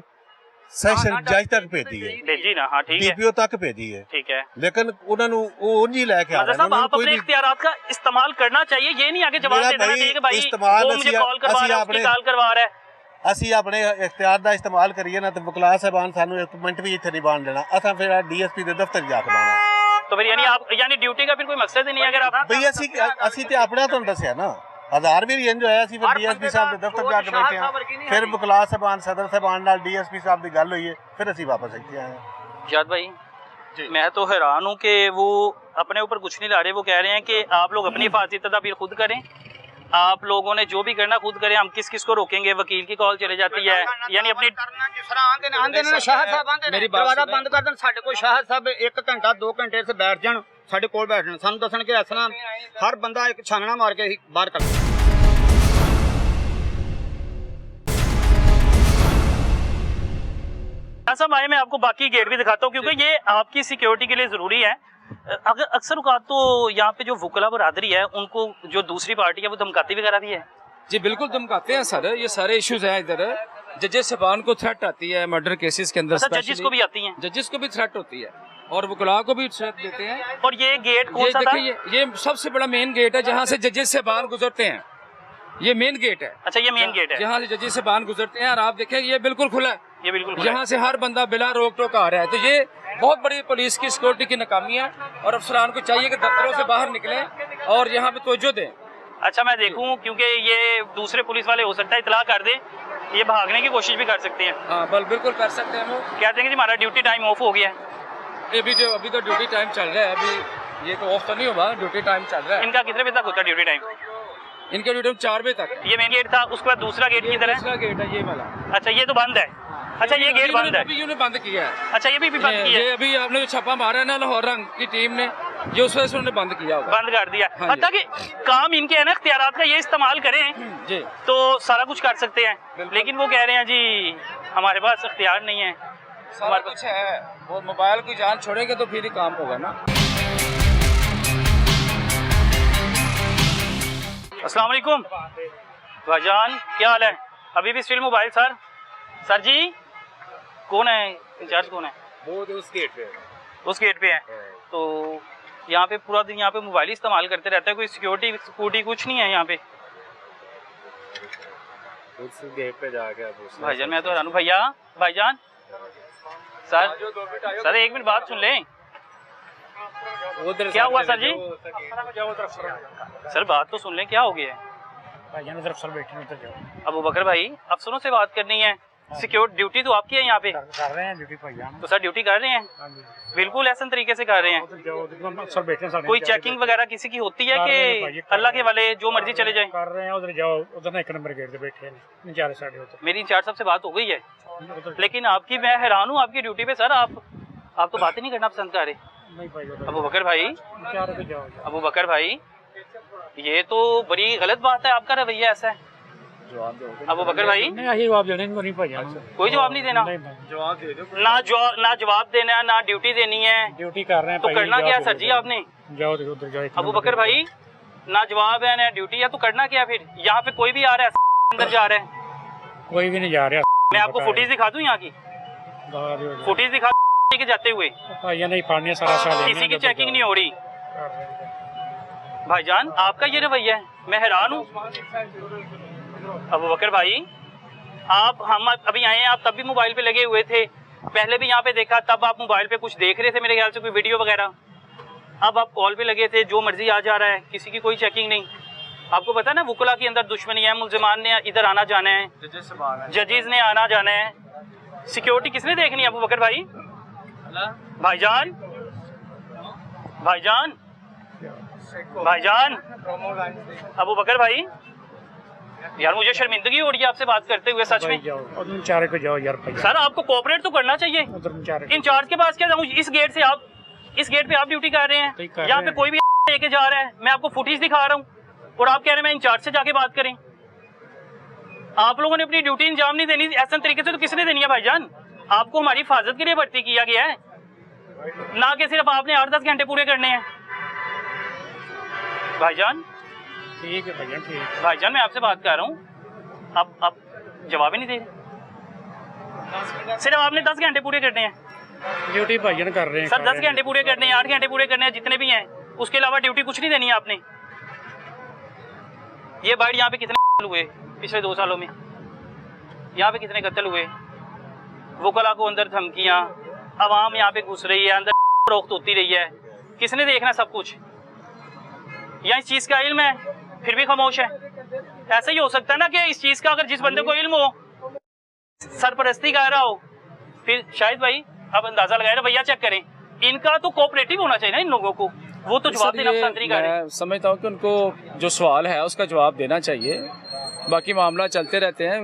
ਸੈਸ਼ਨ ਜੱਜ ਤੱਕ ਭੇਜੀ ਹੈ, भेजी ना, हाँ ठीक है, ਡੀਪੀਓ ਤੱਕ ਭੇਜੀ ਹੈ, ठीक है। ਲੇਕਿਨ ਉਹਨਾਂ ਨੂੰ ਉਹ ਉਂਝ ਹੀ ਲੈ ਕੇ ਆ ਰਹੇ मतलब साहब ਨੇ। आप अपने इख्तियारात का इस्तेमाल करना चाहिए, ये नहीं आगे जवाब मेरा दे देना भाई चाहिए कि भाई इस्तेमाल वो मुझे कॉल करवा रहा है, उसकी कॉल करवा रहा है। ਅਸੀਂ ਆਪਣੇ ਇਖਤਿਆਰ ਦਾ ਇਸਤੇਮਾਲ ਕਰੀਏ ਨਾ ਤੇ ਬੁਕਲਾ ਸਾਹਿਬਾਨ ਸਾਨੂੰ ਇੱਕ ਮਿੰਟ ਵੀ ਇੱਥੇ ਨਹੀਂ ਬਾਣ ਦੇਣਾ। ਅਸਾਂ ਫਿਰ ਡੀਐਸਪੀ ਦੇ ਦਫ਼ਤਰ ਜਾ ਕੇ ਬਾਣਾ। तो फिर यानी आप यानी ड्यूटी का फिर कोई मकसद ही नहीं है अगर आप ਬਈ ਅਸੀਂ ਤੇ ਆਪਣੇ ਤੁਹਾਨੂੰ ਦੱਸਿਆ ਨਾ, ਹਜ਼ਾਰ ਵੀ ਇੰਜ ਹੋਇਆ। ਅਸੀਂ ਫਿਰ ਡੀਐਸਪੀ ਸਾਹਿਬ ਦੇ ਦਫ਼ਤਰ ਜਾ ਕੇ ਬੈਠੇ ਹਾਂ, ਫਿਰ ਬੁਕਲਾ ਸਾਹਿਬਾਨ ਸਦਰ ਸਾਹਿਬਾਨ ਨਾਲ ਡੀਐਸਪੀ ਸਾਹਿਬ ਦੀ ਗੱਲ ਹੋਈ ਹੈ, ਫਿਰ ਅਸੀਂ ਵਾਪਸ ਇੱਥੇ ਆਏ ਹਾਂ। जाद भाई मैं तो हैरान हूँ कि वो अपने ऊपर कुछ नहीं ला रहे। वो कह रहे हैं कि आप लोग अपनी हिफाजती तदाबीर खुद करें, आप लोगों ने जो भी करना खुद करें, हम किस किस को रोकेंगे। वकील की कॉल चले जाती है, यानी अपनी ਸ਼ਾਹ ਸਾਹਿਬ ਆਂਦੇ ਨੇ ਦਰਵਾਜ਼ਾ ਬੰਦ ਕਰ ਦੇਣ, ਸਾਡੇ ਕੋਲ ਸ਼ਾਹ ਸਾਹਿਬ 1 ਘੰਟਾ 2 ਘੰਟੇ ਸੇ ਬੈਠ ਜਾਣ, ਸਾਡੇ ਕੋਲ ਬੈਠ ਜਾਣ, ਸਾਨੂੰ ਦੱਸਣ ਕਿ ਇਸ ਤਰ੍ਹਾਂ ਹਰ ਬੰਦਾ ਇੱਕ ਛਾਨਣਾ ਮਾਰ ਕੇ ਅਸੀਂ ਬਾਹਰ ਕੱਢ। साहब आए, मैं आपको बाकी गेट भी दिखाता हूँ क्योंकि ये आपकी सिक्योरिटी के लिए ज़रूरी है। अगर अक्सर औकात तो यहाँ पे जो वुकला बरादरी है उनको जो दूसरी पार्टी है वो धमकाती वगैरह भी है। जी बिल्कुल धमकाते हैं सर, ये सारे इश्यूज हैं इधर। जजेस साहबान को थ्रेट आती है मर्डर केसेस के अंदर, जजेस को भी आती है, जजेस को भी थ्रेट होती है और वुकला को भी थ्रेट देते हैं। और ये गेट कौन सा था? ये सबसे बड़ा मेन गेट है जहाँ से जजेस साहबान गुजरते हैं। ये मेन गेट है। अच्छा ये मेन गेट है जहाँ से जजेस साहबान गुजरते हैं। और आप देखें ये बिल्कुल खुला है, ये बिल्कुल खुला है। यहाँ से हर बंदा बिला रोक टोक आ रहा है, तो ये बहुत बड़ी पुलिस की सिक्योरिटी की नाकामी है और अफसरान को चाहिए कि दफ्तरों से बाहर निकलें और यहाँ पे तवज्जो दें। अच्छा मैं देखूं, क्योंकि ये दूसरे पुलिस वाले हो सकता है इतला कर दे, ये भागने की कोशिश भी कर सकते हैं। हाँ बिल्कुल कर सकते हैं वो। कहते हैं कि जी हमारा ड्यूटी टाइम ऑफ हो गया है। अभी तो ड्यूटी टाइम चल रहा है, अभी ये तो ऑफ तो नहीं हुआ, ड्यूटी टाइम चल रहा है। इनका कितने बजे तक होता है ड्यूटी टाइम? इनका ड्यूटी 4 बजे तक। ये मेन गेट था, उसके बाद दूसरा गेट किधर है? दूसरा गेट है ये वाला। अच्छा ये तो बंद है। अच्छा ये गेट बंद है। अभी बंद किया है। अच्छा ये भी बंद किया है। ये अभी आपने जो छापा मारा है ना लाहौर रंग की टीम ने, ये उस वजह से उन्होंने बंद किया होगा। बंद कर दिया। हाँ जी। अच्छा कि काम इनके है ना, इख्तियारात का ये इस्तेमाल करें जी तो सारा कुछ कर सकते हैं, लेकिन वो कह रहे हैं जी हमारे पास इख्तियार नहीं है। सारा कुछ है, वो मोबाइल की जान छोड़ेंगे तो फिर ही काम होगा ना। अस्सलाम वालेकुम भाईजान, क्या हाल है? अभी भी स्टिल मोबाइल सर? सर जी कौन है इंचार्ज, कौन है? वो तो उस गेट पे है। उस गेट पे है। तो यहाँ पे पूरा दिन यहाँ पे मोबाइल इस्तेमाल करते रहता है, कोई सिक्योरिटी कुछ नहीं है यहाँ पे? उस गेट पे जाके भाईजान मैं तो हैरान हूँ। भैया भाईजान सर एक मिनट बात सुन लें। क्या हुआ सर जी? सर बात तो सुन लें, क्या हो गया है? अबू बकर भाई अफसरों से बात करनी है, सिक्योर ड्यूटी तो आपकी है यहाँ पे। कर रहे हैं ड्यूटी भाईजान। तो सर ड्यूटी कर रहे हैं, बिल्कुल ऐसा तरीके से कर रहे हैं। सर बैठे सारे कोई चेकिंग वगैरह किसी की होती है कि अल्लाह के वाले जो मर्जी चले जाएं? कर रहे हैं, उधर जाओ, उधर ना 1 नंबर गेट पे बैठे हैं इंचार्ज साढ़े उधर। मेरी इंचार्ज साहब से बात हो गई है, लेकिन आपकी मैं हैरान हूँ आपकी ड्यूटी पे सर। आप तो बातें नहीं करना पसंद कर रहे। नहीं भाई अबू बकर भाई, इंचार्ज पे जाओ। अबू बकर भाई ये तो बड़ी गलत बात है, आपका रवैया ऐसा है। अबू बकर भाई नहीं यही जवाब देने को नहीं भाईजान। कोई जवाब नहीं देना? जवाब दे दो। ना जवाब देना है, ना ड्यूटी देनी है, ड्यूटी कर रहे हैं। तो करना क्या है सर जी आपने? जाओ उधर जाओ। अबू बकर भाई ना जवाब है ना ड्यूटी है, तो करना क्या फिर? यहाँ पे कोई भी आ रहा है अंदर जा रहा है? कोई भी नहीं जा रहा। मैं आपको फुटेज दिखा दूं यहाँ की, फुटेज दिखा के जाते हुए। भैया नहीं फाड़ने सारा साल किसी की चेकिंग नहीं हो रही। भाईजान आपका ये रवैया है, मैं हैरान हूँ। अबू बकर भाई हम अभी आए हैं, आप तब भी मोबाइल पे लगे हुए थे, पहले भी यहाँ पे देखा, तब आप मोबाइल पे कुछ देख रहे थे मेरे ख्याल से, कोई वीडियो वगैरह। अब आप कॉल पे लगे थे, जो मर्जी आ जा रहा है, किसी की कोई चेकिंग नहीं। आपको पता है ना वुकला के अंदर दुश्मनी है, मुल्जिमान ने इधर आना जाना है, जजेस ने आना जाना है, सिक्योरिटी किसने देखनी है? अबू बकर भाई भाईजान भाईजान भाईजान अबू बकर भाई यार मुझे शर्मिंदगी हो रही है आपसे बात करते हुए, सच में। इंचार्ज को जाओ यार भाई। सर आपको कोऑपरेट तो करना चाहिए। इंचार्ज के पास क्या जाऊँ? इस गेट पे आप ड्यूटी कर रहे हैं, यहाँ पे कोई भी लेके जा रहा है, मैं आपको फुटेज दिखा रहा हूँ और आप कह रहे हैं मैं इंचार्ज से जाके बात करें। आप लोगों ने अपनी ड्यूटी अंजाम नहीं देनी, ऐसा तरीके से तो किसने देनी है भाईजान? आपको हमारी हिफाजत के लिए भर्ती किया गया है, ना कि सिर्फ आपने 8-10 घंटे पूरे करने हैं। भाईजान ठीक है भैया, ठीक है भाईजान मैं आपसे बात कर रहा हूँ, आप जवाब ही नहीं दे रहे। सिर्फ आपने 10 घंटे पूरे करने हैं ड्यूटी भाईजान कर रहे हैं सर, 10 घंटे पूरे करने हैं, 8 घंटे पूरे करने हैं, जितने भी हैं, उसके अलावा ड्यूटी कुछ नहीं देनी है आपने। ये बाइट यहाँ पे कितने हुए पिछले 2 सालों में? यहाँ पे कितने कत्ल हुए? वुकला को अंदर धमकियाँ, आवाम यहाँ पे घुस रही है, अंदर रोक होती रही है, किसने देखना सब कुछ? या इस चीज़ का इल्म है फिर भी खामोश है? ऐसा ही हो सकता है ना कि इस चीज़ का अगर जिस बंदे को इल्म हो, सरपरस्ती कर रहा हो, फिर शायद भाई अब अंदाजा लगाए ना, भैया चेक करें, इनका तो कोऑपरेटिव होना चाहिए ना इन लोगों को, वो तो जवाब देना पसंद नहीं कर रहे। मैं समझता हूँ कि उनको जो सवाल है उसका जवाब देना चाहिए, बाकी मामला चलते रहते हैं,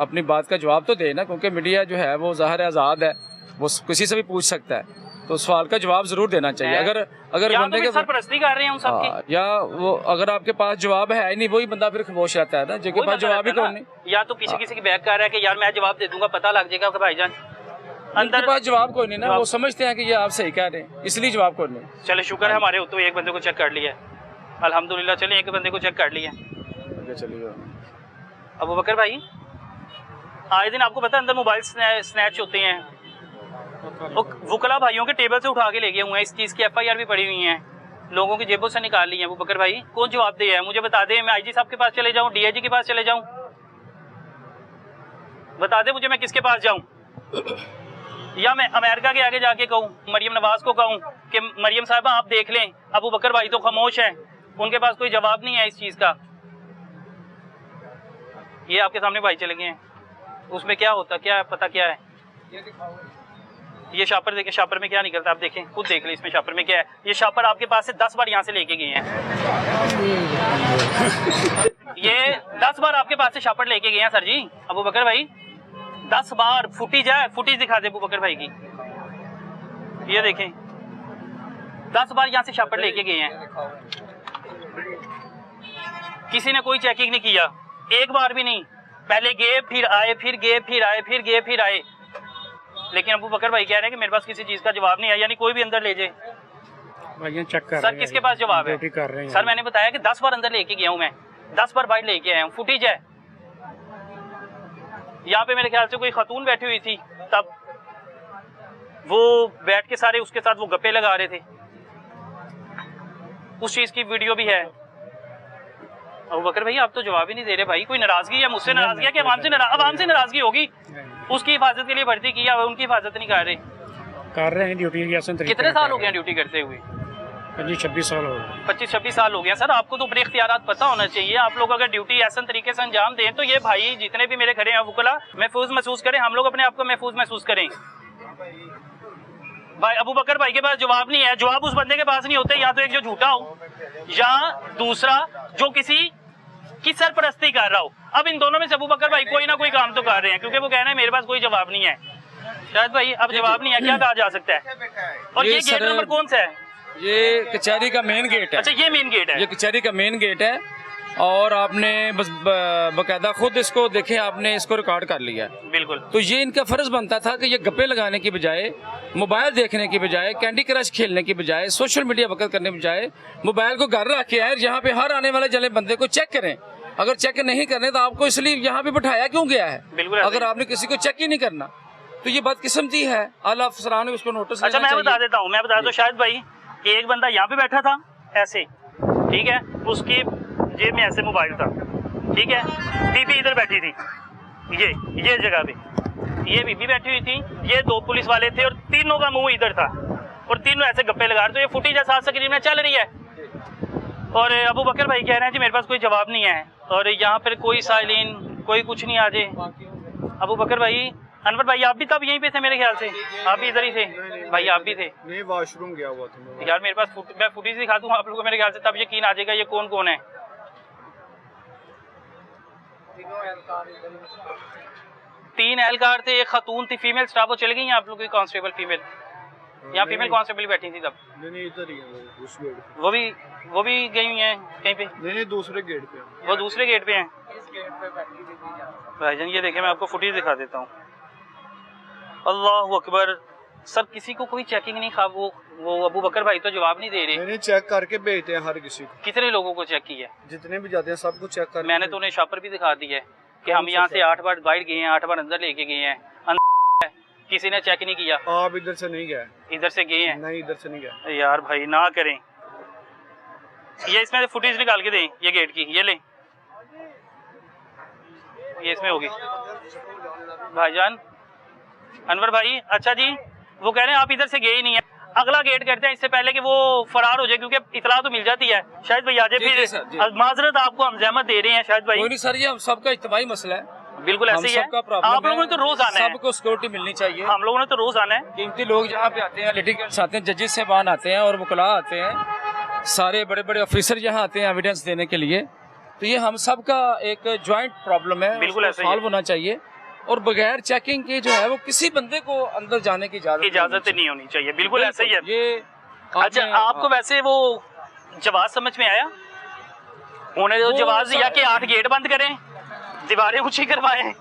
अपनी बात का जवाब तो देना, क्योंकि मीडिया जो है वो ज़ाहिर आज़ाद है, वो किसी से भी पूछ सकता है, तो सवाल का जवाब जरूर देना चाहिए। अगर बंदे के सरपरस्ती कर रहे हैं उन सब की, या वो अगर आपके पास जवाब है नहीं, वही बंदा फिर खामोश रहता है ना, जिसके पास जवाब ही कौन नहीं, या तो पीछे किसी की बैक कर रहा है कि यार मैं जवाब दे दूंगा, पता लग जाएगा कि भाईजान अंदर पास जवाब कोई नहीं ना, वो समझते हैं कि ये आप सही कह रहे हैं, इसलिए जवाब कोई नहीं। चले शुक्र है हमारे तो एक बंदे को चेक कर लिया, अल्हम्दुलिल्लाह। चले एक बंदे को चेक कर लिया। चलिए अबू बकर भाई आए दिन आपको पता है अंदर मोबाइल स्नैच होते हैं, वुकला भाइयों के टेबल से उठा के ले गए हुए हैं, इस चीज़ की FIR भी पड़ी हुई है, लोगों की जेबों से निकाल ली है। अबू बकर भाई कौन जवाब दे है? मुझे बता दें, मैं IG साहब के पास चले जाऊँ, DIG के पास चले जाऊँ? बता दे मुझे मैं किसके पास जाऊं, या मैं अमेरिका के आगे जाके कहूं, मरियम नवाज को कहूं कि मरियम साहिबा आप देख लें, अबू बकर भाई तो खामोश हैं, उनके पास कोई जवाब नहीं है इस चीज़ का। ये आपके सामने भाई चले गए हैं, उसमें क्या होता, क्या पता क्या है। ये शापर देखें, शापर में क्या निकलता है आप देखें, खुद देख लें इसमें शापर में क्या है। ये शापर आपके पास से 10 बार यहाँ से लेके गए हैं, ये 10 बार आपके पास से शापर लेके गए हैं सर जी, अबू बकर भाई 10 बार। फुटेज है, फुटेज दिखा दे अबू बकर भाई की, ये देखें 10 बार यहाँ से शापर लेके गए हैं, किसी ने कोई चेकिंग नहीं किया, एक बार भी नहीं। पहले गए फिर आए, फिर गए फिर आए, फिर गए फिर आए। लेकिन अबू बकर भाई कह रहे हैं कि मेरे पास किसी चीज का जवाब नहीं है, यानी कोई भी अंदर ले जाए। चेक कर सर किसके पास जवाब है? कर रहे हैं सर मैंने बताया कि 10 बार अंदर लेके गया हूँ मैं, 10 बार बाहर लेके आया हूँ, फुटेज है। यहाँ पे मेरे ख्याल से कोई खातून बैठी हुई थी, तब वो बैठ के सारे उसके साथ वो गप्पे लगा रहे थे, उस चीज की वीडियो भी है। अबू बकर भाई आप तो जवाब ही नहीं दे रहे भाई, कोई नाराजगी है मुझसे नाराजगी है कि अवाम से नाराजगी होगी? उसकी हिफाजत के लिए भर्ती किया, उनकी हिफाजत नहीं कर रहे हैं ड्यूटी। कितने साल हो गए ड्यूटी करते हुए? 25-26 साल हो गए। 25-26 साल हो गया। सर आपको तो अपने इख्तियारात पता होना चाहिए, आप लोग अगर ड्यूटी ऐसा तरीके से अंजाम दें तो ये भाई जितने भी मेरे खड़े हैं वकुला महफूज महसूस करें, हम लोग अपने आप को महफूज महसूस करें। भाई अबू बकर भाई के पास जवाब नहीं है, जवाब उस बंदे के पास नहीं होते, या तो एक जो झूठा हो या दूसरा जो किसी की सरपरस्ती कर रहा हो। अब इन दोनों में से अबू बकर भाई कोई ना कोई काम तो कर रहे हैं, क्योंकि वो कह रहे हैं मेरे पास कोई जवाब नहीं है। शायद भाई अब जवाब नहीं है, क्या कहा जा सकता है? और ये गेट नंबर कौन सा है? ये कचहरी का मेन गेट है। अच्छा ये मेन गेट है, ये कचहरी का मेन गेट है, और आपने बस बकायदा खुद इसको देखें, आपने इसको रिकॉर्ड कर लिया है। बिल्कुल। तो ये इनका फर्ज बनता था कि ये गप्पे लगाने की बजाय, मोबाइल देखने की बजाय, कैंडी क्रश खेलने की बजाय, सोशल मीडिया वक्त करने की बजाय मोबाइल को घर रख के आए, यहाँ पे हर आने वाले जले बंदे को चेक करें। अगर चेक नहीं करने तो आपको इसलिए यहाँ पे बिठाया क्यों गया है? बिल्कुल। अगर आपने किसी को चेक ही नहीं करना तो ये बदकिस्मती है। आला अफसरान ने उसको नोटिस। अच्छा मैं बता देता हूँ, शायद भाई एक बंदा यहाँ पे बैठा था ऐसे, ठीक है, उसकी जेब में ऐसे मोबाइल था, ठीक है, बीबी इधर बैठी थी, ये जगह पे ये बीबी बैठी हुई थी, ये 2 पुलिस वाले थे और तीनों का मुंह इधर था और तीनों ऐसे गप्पे लगा रहे। तो ये फुटेज साथ तकरीब में चल रही है और अबू बकर भाई कह रहे हैं जी मेरे पास कोई जवाब नहीं है, और यहाँ पर कोई साइलिन कोई कुछ नहीं आ जाए। अबू बकर भाई, अनवर भाई आप भी तब यहीं पे थे मेरे ख्याल से, आप भी इधर ही थे भाई, आप भी थे? नहीं वॉशरूम गया हुआ था यार मेरे पास मैं फुटेज दिखा दूँ आप लोगों को, मेरे ख्याल से तब यकीन आ जाएगा ये कौन कौन है। तीन एहलकार थे, एक खातून थी, फीमेल स्टाफ वो चल गई हैं आप लोग की कांस्टेबल फीमेल, यहाँ फीमेल कांस्टेबल बैठी थी तब? नहीं इधर ही है उस गेट पे। वो भी गई हुई हैं कहीं पे? नहीं दूसरे गेट पे। वो दूसरे गेट पे हैं भाईजान। ये देखें मैं आपको फुटेज दिखा देता हूँ। अल्लाह अकबर। सर किसी को कोई चेकिंग नहीं, खा वो अबू बकर भाई तो जवाब नहीं दे रहे। नहीं चेक करके भेजते हैं हर किसी को। कितने लोगों को चेक किया? जितने भी जाते हैं सबको चेक कर। मैंने तो उन्हें शापर भी दिखा दिया है कि हम यहाँ से 8 बार बाहर गए हैं, 8 बार अंदर लेके गए हैं, किसी ने चेक नहीं किया। आप इधर से नहीं गए? इधर से गए हैं। नहीं इधर से नहीं गए। यार भाई ना करें, ये इसमें फुटेज निकाल के दें, ये गेट की, ये लें, ये इसमें होगी भाईजान। अनवर भाई अच्छा जी, वो कह रहे हैं आप इधर से गए ही नहीं है, अगला गेट करते हैं इससे पहले कि वो फरार हो जाए, क्योंकि इतला तो मिल जाती है। शायद भाई आज फिर माजरत आपको हम जहमत दे रहे हैं शायद भाई। कोई नहीं सर, ये हम सबका इज्तिमाई मसला है, बिल्कुल ऐसे ही है। आप लोगों ने तो रोज आना है, सबको सिक्योरिटी मिलनी चाहिए। हम लोगों ने तो रोज आना है। कीमती लोग यहाँ पे आते हैं, लिटिगेंट्स आते हैं, जजेस साहबान आते हैं और वकला आते हैं, सारे बड़े बड़े ऑफिसर यहाँ आते हैं एविडेंस देने के लिए। तो ये हम सब का एक ज्वाइंट प्रॉब्लम है, बिल्कुल सॉल्व होना चाहिए। और बगैर चेकिंग के जो है वो किसी बंदे को अंदर जाने की इजाजत नहीं होनी चाहिए। बिल्कुल ऐसे ही है ये। अच्छा आपको वैसे वो जवाब समझ में आया? उन्होंने जो जवाब दिया कि 8 गेट बंद करें, दीवारें ऊंची करवाएं।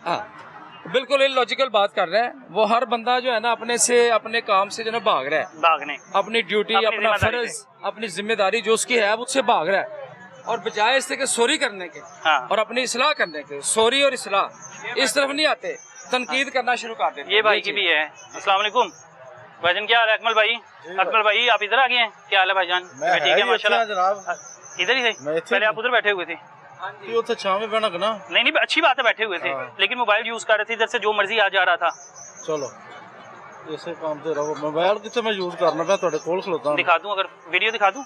बिल्कुल इलॉजिकल बात कर रहा है वो। हर बंदा जो है ना अपने से, अपने काम से जो है भाग रहा है, भागने अपनी ड्यूटी, अपना फर्ज, अपनी जिम्मेदारी जो उसकी है उससे भाग रहा है, और बजाय इससे कि सॉरी करने के और अपनी इस्लाह करने के, सॉरी और इस्लाह इस तरफ नहीं आते, तनकीद करना शुरू कर देते। ये भाई की भी है। अस्सलाम वालेकुम भाईजान, क्या हाल है? अकमल भाई, अकमल भाई आप इधर आ गए हैं, क्या हाल है भाईजान? ठीक है माशाल्लाह। जनाब इधर ही थे पहले, आप उधर बैठे हुए थे? कि ਉੱਥੇ ਛਾਵੇਂ ਬਹਿਣਾ ਕਿ ਨਾ नहीं नहीं अच्छी बात है बैठे हुए थे, लेकिन मोबाइल यूज कर रहे थे, इधर से जो मर्जी आ जा रहा था। ਚਲੋ ਇਸੇ ਕੰਮ ਤੇ ਰਹੋ। ਮੋਬਾਈਲ ਕਿੱਥੇ मैं यूज करना ਪਿਆ ਤੁਹਾਡੇ ਕੋਲ ਖਲੋਤਾ दिखा दूं, अगर वीडियो दिखा दूं,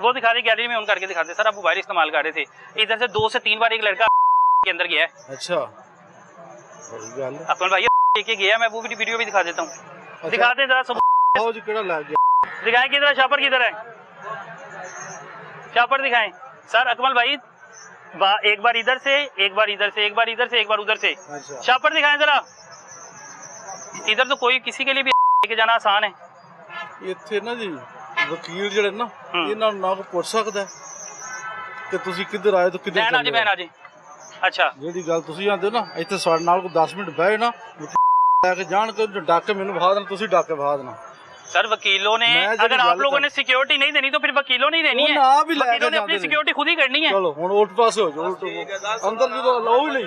वो दिखा रही गैलरी में ऑन करके दिखाते। सर आप मोबाइल इस्तेमाल कर रहे थे, इधर से 2 से 3 बार एक लड़का के अंदर गया है। अच्छा बड़ी गल है। अपन भाई के गया, मैं वो भी वीडियो भी दिखा देता हूँ। दिखाते हैं जरा सब, आओ जी केड़ा लग गया दिखाएं किधर है, शापर किधर है, शापर दिखाएं। सर अकमल भाई एक बार इधर से, एक बार इधर से, एक बार इधर से, एक बार उधर से, अच्छा शापर दिखाएं जरा। इधर तो कोई किसी के लिए भी लेके जाना आसान है। ਇੱਥੇ ਨਾ ਜੀ ਵਕੀਲ ਜਿਹੜੇ ਨਾ ਇਹਨਾਂ ਨੂੰ ਨਾ ਕੋਈ ਪੁੱਛ ਸਕਦਾ ਕਿ ਤੁਸੀਂ ਕਿੱਧਰ ਆਏ ਤੋਂ ਕਿੱਧਰ बहन आ ਚੱਲੇ जी, बहन आ जी। अच्छा ਜਿਹੜੀ ਗੱਲ ਤੁਸੀਂ ਆਂਦੇ ਹੋ ਨਾ ਇੱਥੇ ਸਾਡੇ ਨਾਲ ਕੋਈ 10 ਮਿੰਟ ਬਹਿ ਨਾ ਲੈ ਕੇ ਜਾਣ ਕੇ ਡਾਕ ਕੇ ਮੈਨੂੰ ਵਹਾ ਦੇਣਾ, ਤੁਸੀਂ ਡਾਕ ਕੇ ਵਹਾ ਦੇਣਾ। सर वकीलों ने, मैं जब अगर आप गल लोगों कर- ने सिक्योरिटी नहीं देनी तो फिर वकीलों ने ही देनी वो है। ना भी लेके वकीलों ने अपनी जाते सिक्योरिटी खुद ही करनी है। ਚਲੋ ਹੁਣ ਉਲਟ ਪਾਸੇ ਹੋ ਜਾਓ, ਉਲਟ ਅੰਦਰ ਜਦੋਂ ਲਓ ਹੀ ਨਹੀਂ।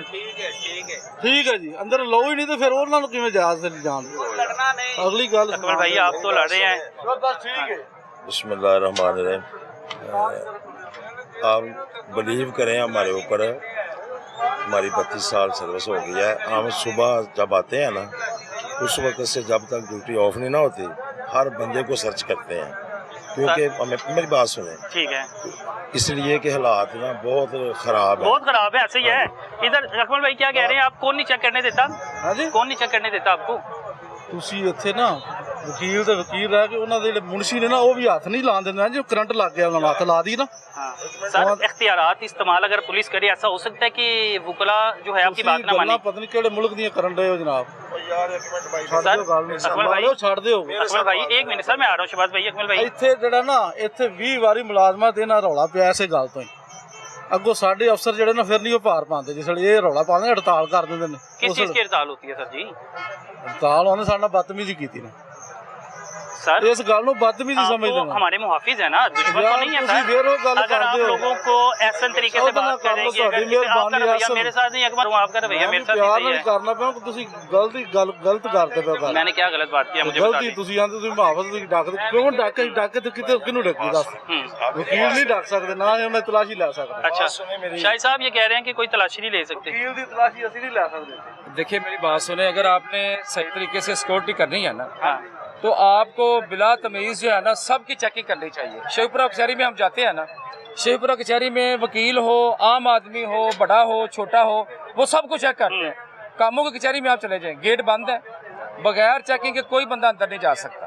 ਠੀਕ ਹੈ ਜੀ, ਅੰਦਰ ਲਓ ਹੀ ਨਹੀਂ ਤੇ ਫਿਰ ਉਹਨਾਂ ਨੂੰ ਕਿਵੇਂ ਜਾ ਸਕਦੇ ਜਾਣ ਅਗਲੀ ਗੱਲ अकमल भाई आप तो लड़ रहे हैं। बस ठीक है। बिस्मिल्लाहिर्रहमानिर्रहीम। आप बिलीव करें हमारे ऊपर, हमारी 32 साल सर्विस हो गई है। हम सुबह जब आते हैं ना, उस वक्त से जब तक ड्यूटी ऑफ नहीं ना होती, हर बंदे को सर्च करते हैं, क्योंकि हमें मेरी बात सुने, ठीक है, इसलिए कि हालात ना बहुत ख़राब है। बहुत खराब है, ऐसे ही है। इधर अकमल भाई क्या कह रहे हैं, आप कौन नहीं चेक करने देता, हाँ जी कौन नहीं चेक करने देता आपको? ਤੁਸੀਂ ਇੱਥੇ ਨਾ ਵਕੀਲ ਤੇ ਵਕੀਲ ਰਹਿ ਕੇ ਉਹਨਾਂ ਦੇ ਜਿਹੜੇ ਮੁਨਸ਼ੀ ਨੇ ਨਾ ਉਹ ਵੀ ਹੱਥ ਨਹੀਂ ਲਾਣ ਦਿੰਦੇ। ਜੇ ਕਰੰਟ ਲੱਗ ਗਿਆ ਉਹਨਾਂ ਨੂੰ ਹੱਥ ਲਾ ਦੀ ਨਾ। हाँ। सर इख्तियारात इस्तेमाल अगर पुलिस करे, ऐसा हो सकता है कि वकला जो है आपकी बात ना माने। ਪਤਾ ਨਹੀਂ ਕਿਹੜੇ ਮੁਲਕ ਦੀਆਂ ਕਰਨ ਰਹੇ ਹੋ ਜਨਾਬ। सर अकमल भाई, ਛੱਡ ਦਿਓ। अकमल भाई एक मिनट सर, मैं आ रहा हूँ शहबाज भाई। अकमल भाई ਇੱਥੇ ਜਿਹੜਾ ਨਾ ਇੱਥੇ 20 ਵਾਰੀ ਮੁਲਾਜ਼ਮਾਂ ਤੇ ਇਹਨਾਂ ਰੌਲਾ ਪਿਆ ਇਸੇ ਗੱਲ ਤੋਂ ਹੀ। ਅੱਗੋਂ ਸਾਡੇ ਅਫਸਰ ਜਿਹੜੇ ਨਾ ਫਿਰ ਨਹੀਂ ਉਹ ਭਾਰ ਪਾਉਂਦੇ, ਜਿਸ ਵੇਲੇ ਇਹ ਰੌਲਾ ਪਾਉਂਦੇ ਹੜਤਾਲ ਕਰ ਦਿੰਦੇ ਨੇ। किस चीज़ की हड़ताल होती है सर जी? ਹੜਤਾਲ ਉਹਨੇ ਸਾਡੇ ਨਾਲ ਬਦਤਮੀਜ਼ੀ ਕੀਤੀ ਨੇ। सर ਇਸ ਗੱਲ ਨੂੰ ਬਦਤਮੀਜ਼ੀ आप ਸਮਝਦੇ तो ਨੇ। हमारे मुहाफिज है ना, दुश्मन तो यार, नहीं है तुसी फिर वो गल सर। अगर आप करते हो। लोगों को ऐसे तरीके से ਉਹਦੇ ਨਾਲ बात ਕਰ ਲਓ, करेंगे, ਤੁਹਾਡੀ अगर जैसे आपका ਮਿਹਰਬਾਨੀ रवैया है, मेरे साथ नहीं, अकबर आपका रवैया मेरे साथ ਪਿਆਰ नहीं ਨਾਲ सही है। ਕਰਨਾ ਪਿਆ ਕਿ ਤੁਸੀਂ ਗਲਤ ਕਰਦੇ ਪਏ ਗੱਲ। मैंने क्या गलत बात किया, मुझे बता ਗਲਤੀ दें। ਤੁਸੀਂ ਆਂਦੇ ਤੁਸੀਂ ਮੁਹਾਫਜ਼ ਤੁਸੀਂ ਡੱਕਦੇ ਕਿਉਂ ਡੱਕੇ ਤੇ ਕਿਤੇ ਕਿਹਨੂੰ ਡੱਕੀ ਦੱਸ। ਵਕੀਲ ਨਹੀਂ ਡੱਕ ਸਕਦੇ, ਨਾ ਹੀ ਉਹਨਾਂ ਦੀ ਤਲਾਸ਼ੀ ਲੈ ਸਕਦੇ। अच्छा शाहिद साहब ये कह रहे हैं कि कोई तलाशी नहीं ले सकते। ਵਕੀਲ ਦੀ ਤਲਾਸ਼ੀ ਅਸੀਂ ਨਹੀਂ ਲੈ ਸਕਦੇ। देखिए मेरी बात सुने, अगर आपने सही तरीके से सिक्योरिटी करनी है ना, हाँ तो आपको बिला तमीज़ जो है ना सबकी चेकिंग करनी चाहिए। शेखपुरा कचहरी में हम जाते हैं ना, शेखपुरा कचहरी में वकील हो, आम आदमी हो, बड़ा हो, छोटा हो, वो सबको चेक करते हैं। कामों की कचहरी में आप चले जाएं, गेट बंद है, बगैर चेकिंग के कोई बंदा अंदर नहीं जा सकता।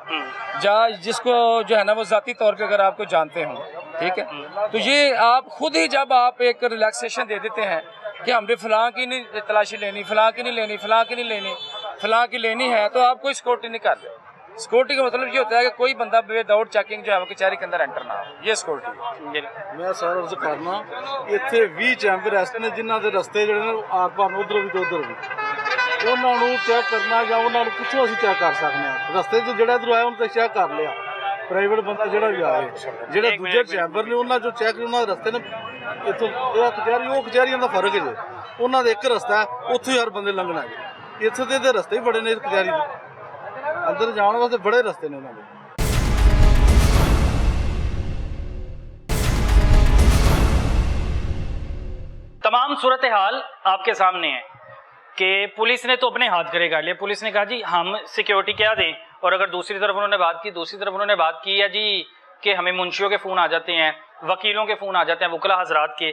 जिसको जो है ना वो ज़ाती तौर पे अगर आपको जानते हों, ठीक है, तो ये आप खुद ही जब आप एक रिलैक्सेशन दे देते हैं कि हमने फलां की नहीं तलाशी लेनी, फलां की नहीं लेनी, फलां की नहीं लेनी, फलां की लेनी है, तो आप कोई सिक्योरिटी नहीं कर रहे। सिक्योरिटी का मतलब ये होता है कि कोई बंदा विदाउट चेकिंग जो है वो कचहरी के अंदर एंटर ना हो, ये सिक्योरिटी। ਮੈਂ ਸਾਰਾ ਉਸ ਕਰਨਾ ਇੱਥੇ 20 ਚੈਂਬਰ ਐਸੇ ਨੇ ਜਿਨ੍ਹਾਂ ਦੇ ਰਸਤੇ ਜਿਹੜੇ ਨੇ ਆਰ ਪਾਰ ਉਧਰ ਵੀ ਤੇ ਉਧਰ ਵੀ, ਉਹਨਾਂ ਨੂੰ ਚੈੱਕ ਕਰਨਾ ਜਾਂ ਉਹਨਾਂ ਨੂੰ ਕਿੱਥੋਂ ਅਸੀਂ ਚੈੱਕ ਕਰ ਸਕਦੇ ਹਾਂ। ਰਸਤੇ 'ਚ ਜਿਹੜਾ ਇਧਰੋਂ ਆਇਆ ਉਹਨੂੰ ਤਾਂ ਚੈੱਕ ਕਰ ਲਿਆ, ਪ੍ਰਾਈਵੇਟ ਬੰਦਾ ਜਿਹੜਾ ਵੀ ਆਏ, ਜਿਹੜੇ ਦੂਜੇ ਚੈਂਬਰ ਨੇ ਉਹਨਾਂ ਜੋ ਚੈੱਕ ਉਹਨਾਂ ਦੇ ਰਸਤੇ ਨੇ ਇੱਥੋਂ ਇਹ ਕਚਹਿਰੀ ਉਹ ਕਚਹਿਰੀਆਂ ਦਾ ਫਰਕ ਹੈ ਜੀ। ਉਹਨਾਂ ਦਾ ਇੱਕ ਰਸਤਾ ਹੈ, ਉੱਥੋਂ ਹੀ ਹਰ ਬੰਦੇ ਲੰਘਣਾ ਜੀ। ਇੱਥੇ ਤੇ ਇਹਦੇ ਰਸਤੇ ਹੀ ਬੜੇ ਨੇ ਇਸ ਕਚਹਿਰੀ ਦੇ ਅੰਦਰ ਜਾਣ ਵਾਸਤੇ, ਬੜੇ ਰਸਤੇ ਨੇ ਉਹਨਾਂ ਦੇ। तमाम सूरत हाल आपके सामने है कि पुलिस ने तो अपने हाथ खड़े कर लिए। पुलिस ने कहा जी हम सिक्योरिटी क्या दें, और अगर दूसरी तरफ उन्होंने बात की, दूसरी तरफ उन्होंने बात की है जी कि हमें मुंशियों के फ़ोन आ जाते हैं, वकीलों के फ़ोन आ जाते हैं, वकला हजरात के।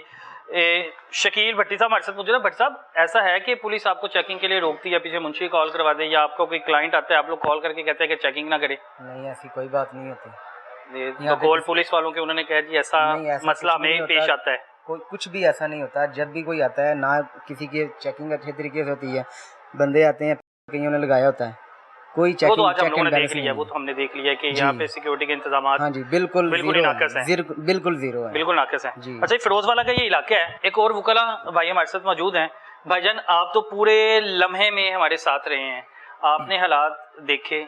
शकील भट्टी साहब हमारे साथ पूछ रहे, भट्टी साहब ऐसा है कि पुलिस आपको चेकिंग के लिए रोकती है, पीछे मुंशी कॉल करवा दे, या आपको कोई क्लाइंट आता है आप लोग कॉल करके कहते हैं कि चेकिंग ना करे? नहीं, ऐसी कोई बात नहीं होती। तो कॉल पुलिस वालों के उन्होंने कहा जी ऐसा मसला हमें पेश आता है। कोई कुछ भी ऐसा नहीं होता। जब भी कोई आता है ना किसी की चेकिंग अच्छे तरीके से होती है, बंदे आते हैं कईयों ने लगाया होता है, कोई वो चेकिंग तो आज हम लोगों ने देख लिया, वो तो हमने देख लिया कि यहाँ पे सिक्योरिटी के इंतजाम हाँ जी बिल्कुल बिल्कुल नाकस है, बिल्कुल जीरो है, बिल्कुल नाकस है जी। अच्छा, फिरोजवाला का ये इलाका है, एक और वकला भाई हमारे साथ मौजूद हैं। भाईजान आप तो पूरे लम्हे में हमारे साथ रहे हैं, आपने हालात देखे,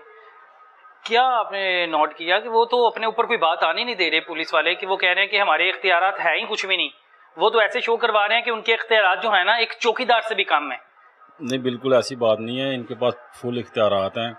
क्या आपने नोट किया कि वो तो अपने ऊपर कोई बात आने नहीं दे रहे पुलिस वाले, कि वो कह रहे हैं कि हमारे इख्तियारात है ही कुछ भी नहीं, वो तो ऐसे शो करवा रहे हैं कि उनके इख्तियारात जो है ना एक चौकीदार से भी कम है। नहीं, बिल्कुल ऐसी बात नहीं है, इनके पास फुल इख्तियारात हैं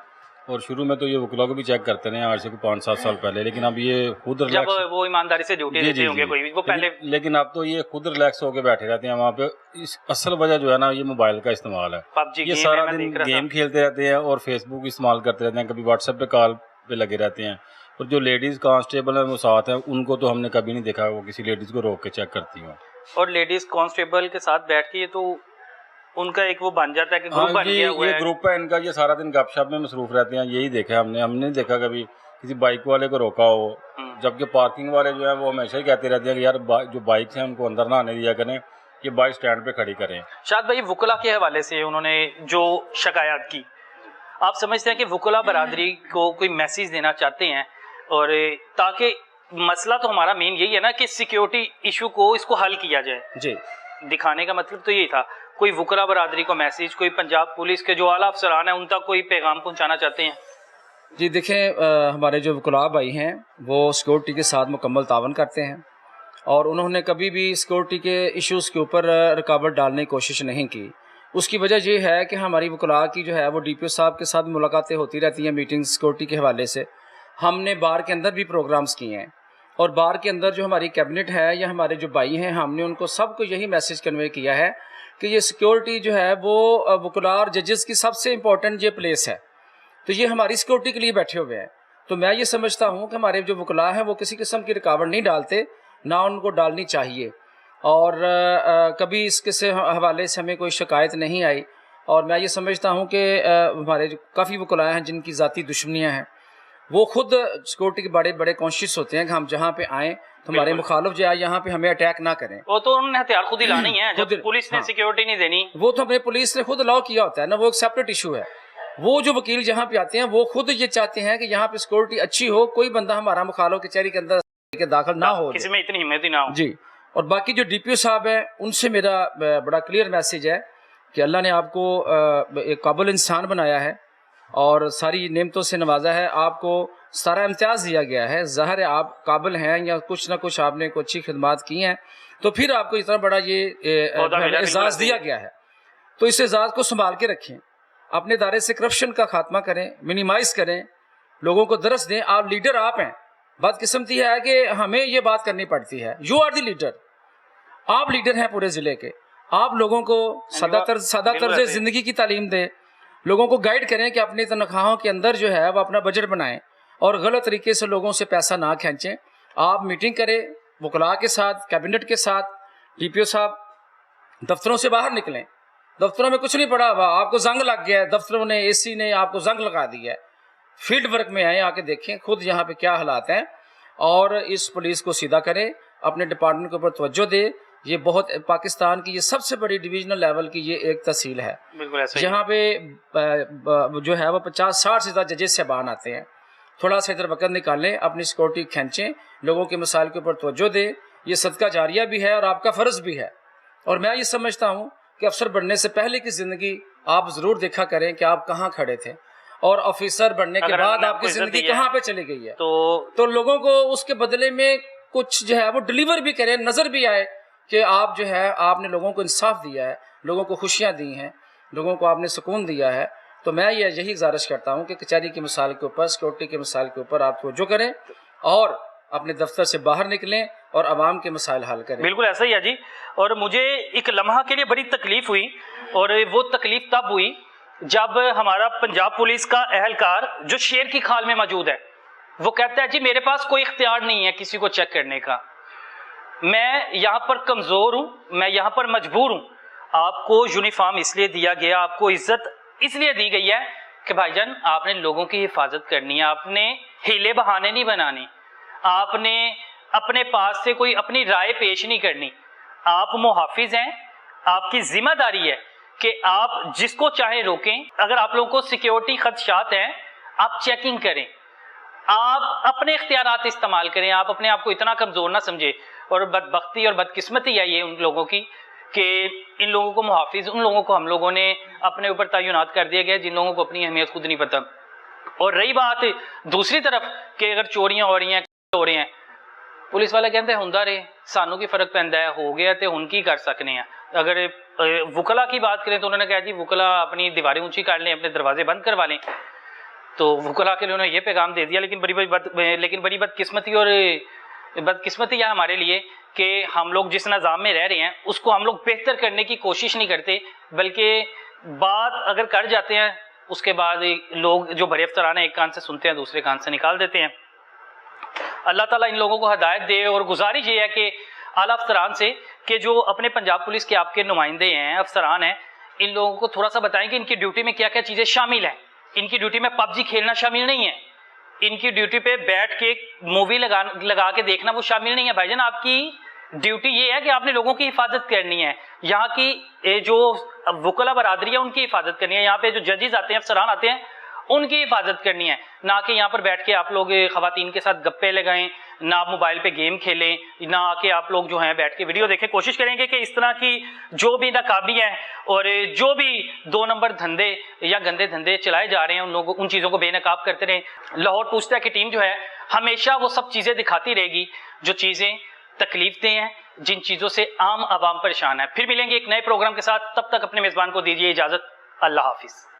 और शुरू में तो ये वकीलों को भी चेक करते रहे आज से 5-7 साल पहले, लेकिन अब ये खुद जब रिलैक्स, वो ईमानदारी से ड्यूटी देते होंगे कोई वो पहले, लेकिन अब तो ये खुद रिलैक्स होकर बैठे रहते हैं वहाँ पे। इस असल वजह जो है ना ये मोबाइल का इस्तेमाल है। PUBG ये सारा दिन गेम खेलते रहते हैं और फेसबुक इस्तेमाल करते रहते हैं, कभी व्हाट्सएप पे कॉल पे लगे रहते हैं। और जो लेडीज़ कांस्टेबल हैं वो साथ हैं, उनको तो हमने कभी नहीं देखा वो किसी लेडीज़ को रोक के चेक करती हूँ। और लेडीज कांस्टेबल के साथ बैठ के तो उनका एक वो बन जाता है कि ग्रुप बन गया हुआ ये है। ग्रुप है इनका, ये सारा दिन गपशप में मसरूफ रहते हैं, यही देखा हमने नहीं देखा कभी किसी बाइक वाले को रोका हो। जबकि पार्किंग वाले जो है वो हमेशा ही कहते रहते हैं कि यार जो बाइक हैं उनको अंदर ना आने दिया करें, ये बाइक स्टैंड पे खड़ी करें। शायद भाई वुकला के हवाले से उन्होंने जो शिकायत की, आप समझते हैं कि वुकला बरादरी को कोई मैसेज देना चाहते हैं? और ताकि मसला तो हमारा मेन यही है ना कि सिक्योरिटी इशू को इसको हल किया जाए जी, दिखाने का मतलब तो यही था। कोई वुकला बरादरी को मैसेज, कोई पंजाब पुलिस के जो आला अफसरान हैं उन तक कोई पैगाम पहुंचाना चाहते हैं? जी देखें, हमारे जो वकुला भाई हैं वो सिक्योरिटी के साथ मुकम्मल तावन करते हैं और उन्होंने कभी भी सिक्योरिटी के इश्यूज़ के ऊपर रुकावट डालने की कोशिश नहीं की। उसकी वजह ये है कि हमारी वकुला की जो है वो DPO साहब के साथ मुलाकातें होती रहती हैं, मीटिंग सिक्योरिटी के हवाले से। हमने बार के अंदर भी प्रोग्राम्स किए हैं और बार के अंदर जो हमारी कैबिनेट है या हमारे जो भाई हैं, हमने उनको सबको यही मैसेज कन्वे किया है कि ये सिक्योरिटी जो है वो वकुला और जजेस की सबसे इम्पोर्टेंट ये प्लेस है, तो ये हमारी सिक्योरिटी के लिए बैठे हुए हैं। तो मैं ये समझता हूँ कि हमारे जो वकुला हैं वो किसी किस्म की रुकावट नहीं डालते, ना उनको डालनी चाहिए। और कभी इसके से हवाले से हमें कोई शिकायत नहीं आई। और मैं ये समझता हूँ कि हमारे जो काफ़ी वकुला हैं जिनकी ज़ाती दुश्मनियाँ हैं, वो खुद सिक्योरिटी के बड़े बड़े कॉन्शियस होते हैं कि हम जहाँ पे आएँ तो हमारे मुखालिफ जो है यहाँ पे हमें अटैक ना करें। वो तो उन्होंने हथियार खुद ही लानी है, जब पुलिस ने सिक्योरिटी नहीं देनी। वो तो हमें पुलिस ने खुद अलाउ किया होता है ना, वो एक सेपरेट इशू है। वो जो वकील जहाँ पे आते हैं वो खुद ये चाहते हैं कि यहाँ पे सिक्योरिटी अच्छी हो, कोई बंदा हमारा मुखालिफ कचहरी के अंदर के दाखिल ना हो, किसी में इतनी हिम्मत ही ना हो जी। और बाकी जो DPO साहब हैं उनसे मेरा बड़ा क्लियर मैसेज है कि अल्लाह ने आपको एक काबिल इंसान बनाया है और सारी नेमतों से नवाजा है, आपको सारा इम्तियाज़ दिया गया है। ज़ाहिर है आप काबिल हैं या कुछ ना कुछ आपने कोई अच्छी खिदमात की हैं, तो फिर आपको इतना बड़ा ये एजाज़ दिया गया है। तो इस एजाज़ को संभाल के रखें, अपने दायरे से करप्शन का खात्मा करें, मिनिमाइज़ करें, लोगों को दरस दें। आप लीडर आप हैं। बदकिस्मती है कि हमें ये बात करनी पड़ती है। यू आर द लीडर, आप लीडर हैं पूरे ज़िले के। आप लोगों को सादा तर्ज ज़िंदगी की तालीम दें, लोगों को गाइड करें कि अपनी तनख्वाहों के अंदर जो है वो अपना बजट बनाएं और गलत तरीके से लोगों से पैसा ना खींचें। आप मीटिंग करें वकुला के साथ, कैबिनेट के साथ। DPO साहब दफ्तरों से बाहर निकलें, दफ्तरों में कुछ नहीं पड़ा हुआ, आपको जंग लग गया है, दफ्तरों ने AC ने आपको जंग लगा दिया है। फील्ड वर्क में आए, आके देखें खुद यहाँ पे क्या हालात हैं और इस पुलिस को सीधा करें, अपने डिपार्टमेंट के ऊपर तवज्जो दे। ये बहुत पाकिस्तान की ये सबसे बड़ी डिवीजनल लेवल की ये एक तहसील है जहाँ पे जो है वो 50-60 से ज़्यादा जजेस साहबान आते हैं। थोड़ा सा इधर वक्त निकालें, अपनी सिक्योरिटी खींचें, लोगों के मसाइल के ऊपर तवज्जो दें। ये सदका जारिया भी है और आपका फ़र्ज़ भी है। और मैं ये समझता हूँ कि अफसर बनने से पहले की ज़िंदगी आप ज़रूर देखा करें कि आप कहाँ खड़े थे और ऑफिसर बनने के बाद आपकी ज़िंदगी कहाँ पे चली गई है। तो लोगों को उसके बदले में कुछ जो है वो डिलीवर भी करें, नज़र भी आए कि आप जो है आपने लोगों को इंसाफ दिया है, लोगों को खुशियाँ दी हैं, लोगों को आपने सुकून दिया है। तो मैं यही गुजारिश करता हूँ कि कचहरी की मिसाल के ऊपर, सिक्योरिटी के मिसाल के ऊपर आप तवज्जो करें और अपने दफ्तर से बाहर निकलें और आवाम के मसाइल हल करें। बिल्कुल ऐसा ही है जी। और मुझे एक लम्हा के लिए बड़ी तकलीफ हुई और वो तकलीफ तब हुई जब हमारा पंजाब पुलिस का अहलकार जो शेर की खाल में मौजूद है वो कहता है जी मेरे पास कोई इख्तियार नहीं है किसी को चेक करने का, मैं यहाँ पर कमज़ोर हूँ, मैं यहाँ पर मजबूर हूँ। आपको यूनिफॉर्म इसलिए दिया गया, आपको इज्जत इसलिए दी गई है कि भाईजान आपने लोगों की हिफाजत करनी है, आपने हीले बहाने नहीं बनाने, आपने अपने पास से कोई अपनी राय पेश नहीं करनी। आप मुहाफिज हैं, आपकी जिम्मेदारी है कि आप जिसको चाहे रोकें। अगर आप लोगों को सिक्योरिटी खदशात हैं, आप चेकिंग करें, आप अपने इख्तियारात इस्तेमाल करें, आप अपने आप को इतना कमज़ोर ना समझे। और बदबख्ती और बदकिस्मती है ये उन लोगों की कि इन लोगों को मुहाफिज, उन लोगों को हम लोगों ने अपने ऊपर तैनात कर दिया गया जिन लोगों को अपनी अहमियत खुद नहीं पता। और रही बात दूसरी तरफ कि अगर चोरियां हो रही हैं, हो रही हैं, पुलिस वाले कहते हैं हुंदा रहे, सानू की फर्क पैंदा है, हो गया तो हुन की कर सकने हैं। अगर वकला की बात करें तो उन्होंने कहा जी वकला अपनी दीवारें ऊंची कर लें, अपने दरवाजे बंद करवा लें। तो वकला के लिए उन्होंने ये पैगाम दे दिया। लेकिन बड़ी बदकिस्मती और बदकिस्मती है हमारे लिए कि हम लोग जिस निज़ाम में रह रहे हैं उसको हम लोग बेहतर करने की कोशिश नहीं करते, बल्कि बात अगर कर जाते हैं उसके बाद लोग जो बड़े अफसरान हैं एक कान से सुनते हैं दूसरे कान से निकाल देते हैं। अल्लाह ताला इन लोगों को हदायत दे। और गुजारिश ये है कि आला अफसरान से कि जो अपने पंजाब पुलिस के आपके नुमाइंदे हैं, अफसरान हैं, इन लोगों को थोड़ा सा बताएं कि इनकी ड्यूटी में क्या क्या चीज़ें शामिल हैं। इनकी ड्यूटी में पबजी खेलना शामिल नहीं है, इनकी ड्यूटी पे बैठ के मूवी लगा के देखना वो शामिल नहीं है। भाईजान आपकी ड्यूटी ये है कि आपने लोगों की हिफाजत करनी है, यहाँ की जो वकला बरादरी है उनकी हिफाजत करनी है, यहाँ पे जो जजेस आते हैं, अफसरान आते हैं, उनकी हिफाजत करनी है, ना कि यहाँ पर बैठ के आप लोग खवातीन के साथ गप्पे लगाएं, ना आप मोबाइल पे गेम खेलें, ना आके आप लोग जो हैं बैठ के वीडियो देखें। कोशिश करेंगे कि इस तरह की जो भी नाकाबी है और जो भी 2 नंबर धंधे या गंदे धंधे चलाए जा रहे हैं उन चीज़ों को बेनकाब करते रहें। लाहौर पूछता है कि टीम जो है हमेशा वो सब चीज़ें दिखाती रहेगी जो चीज़ें तकलीफ दें हैं, जिन चीज़ों से आम आवाम परेशान है। फिर मिलेंगे एक नए प्रोग्राम के साथ, तब तक अपने मेज़बान को दीजिए इजाज़त। अल्लाह हाफिज़।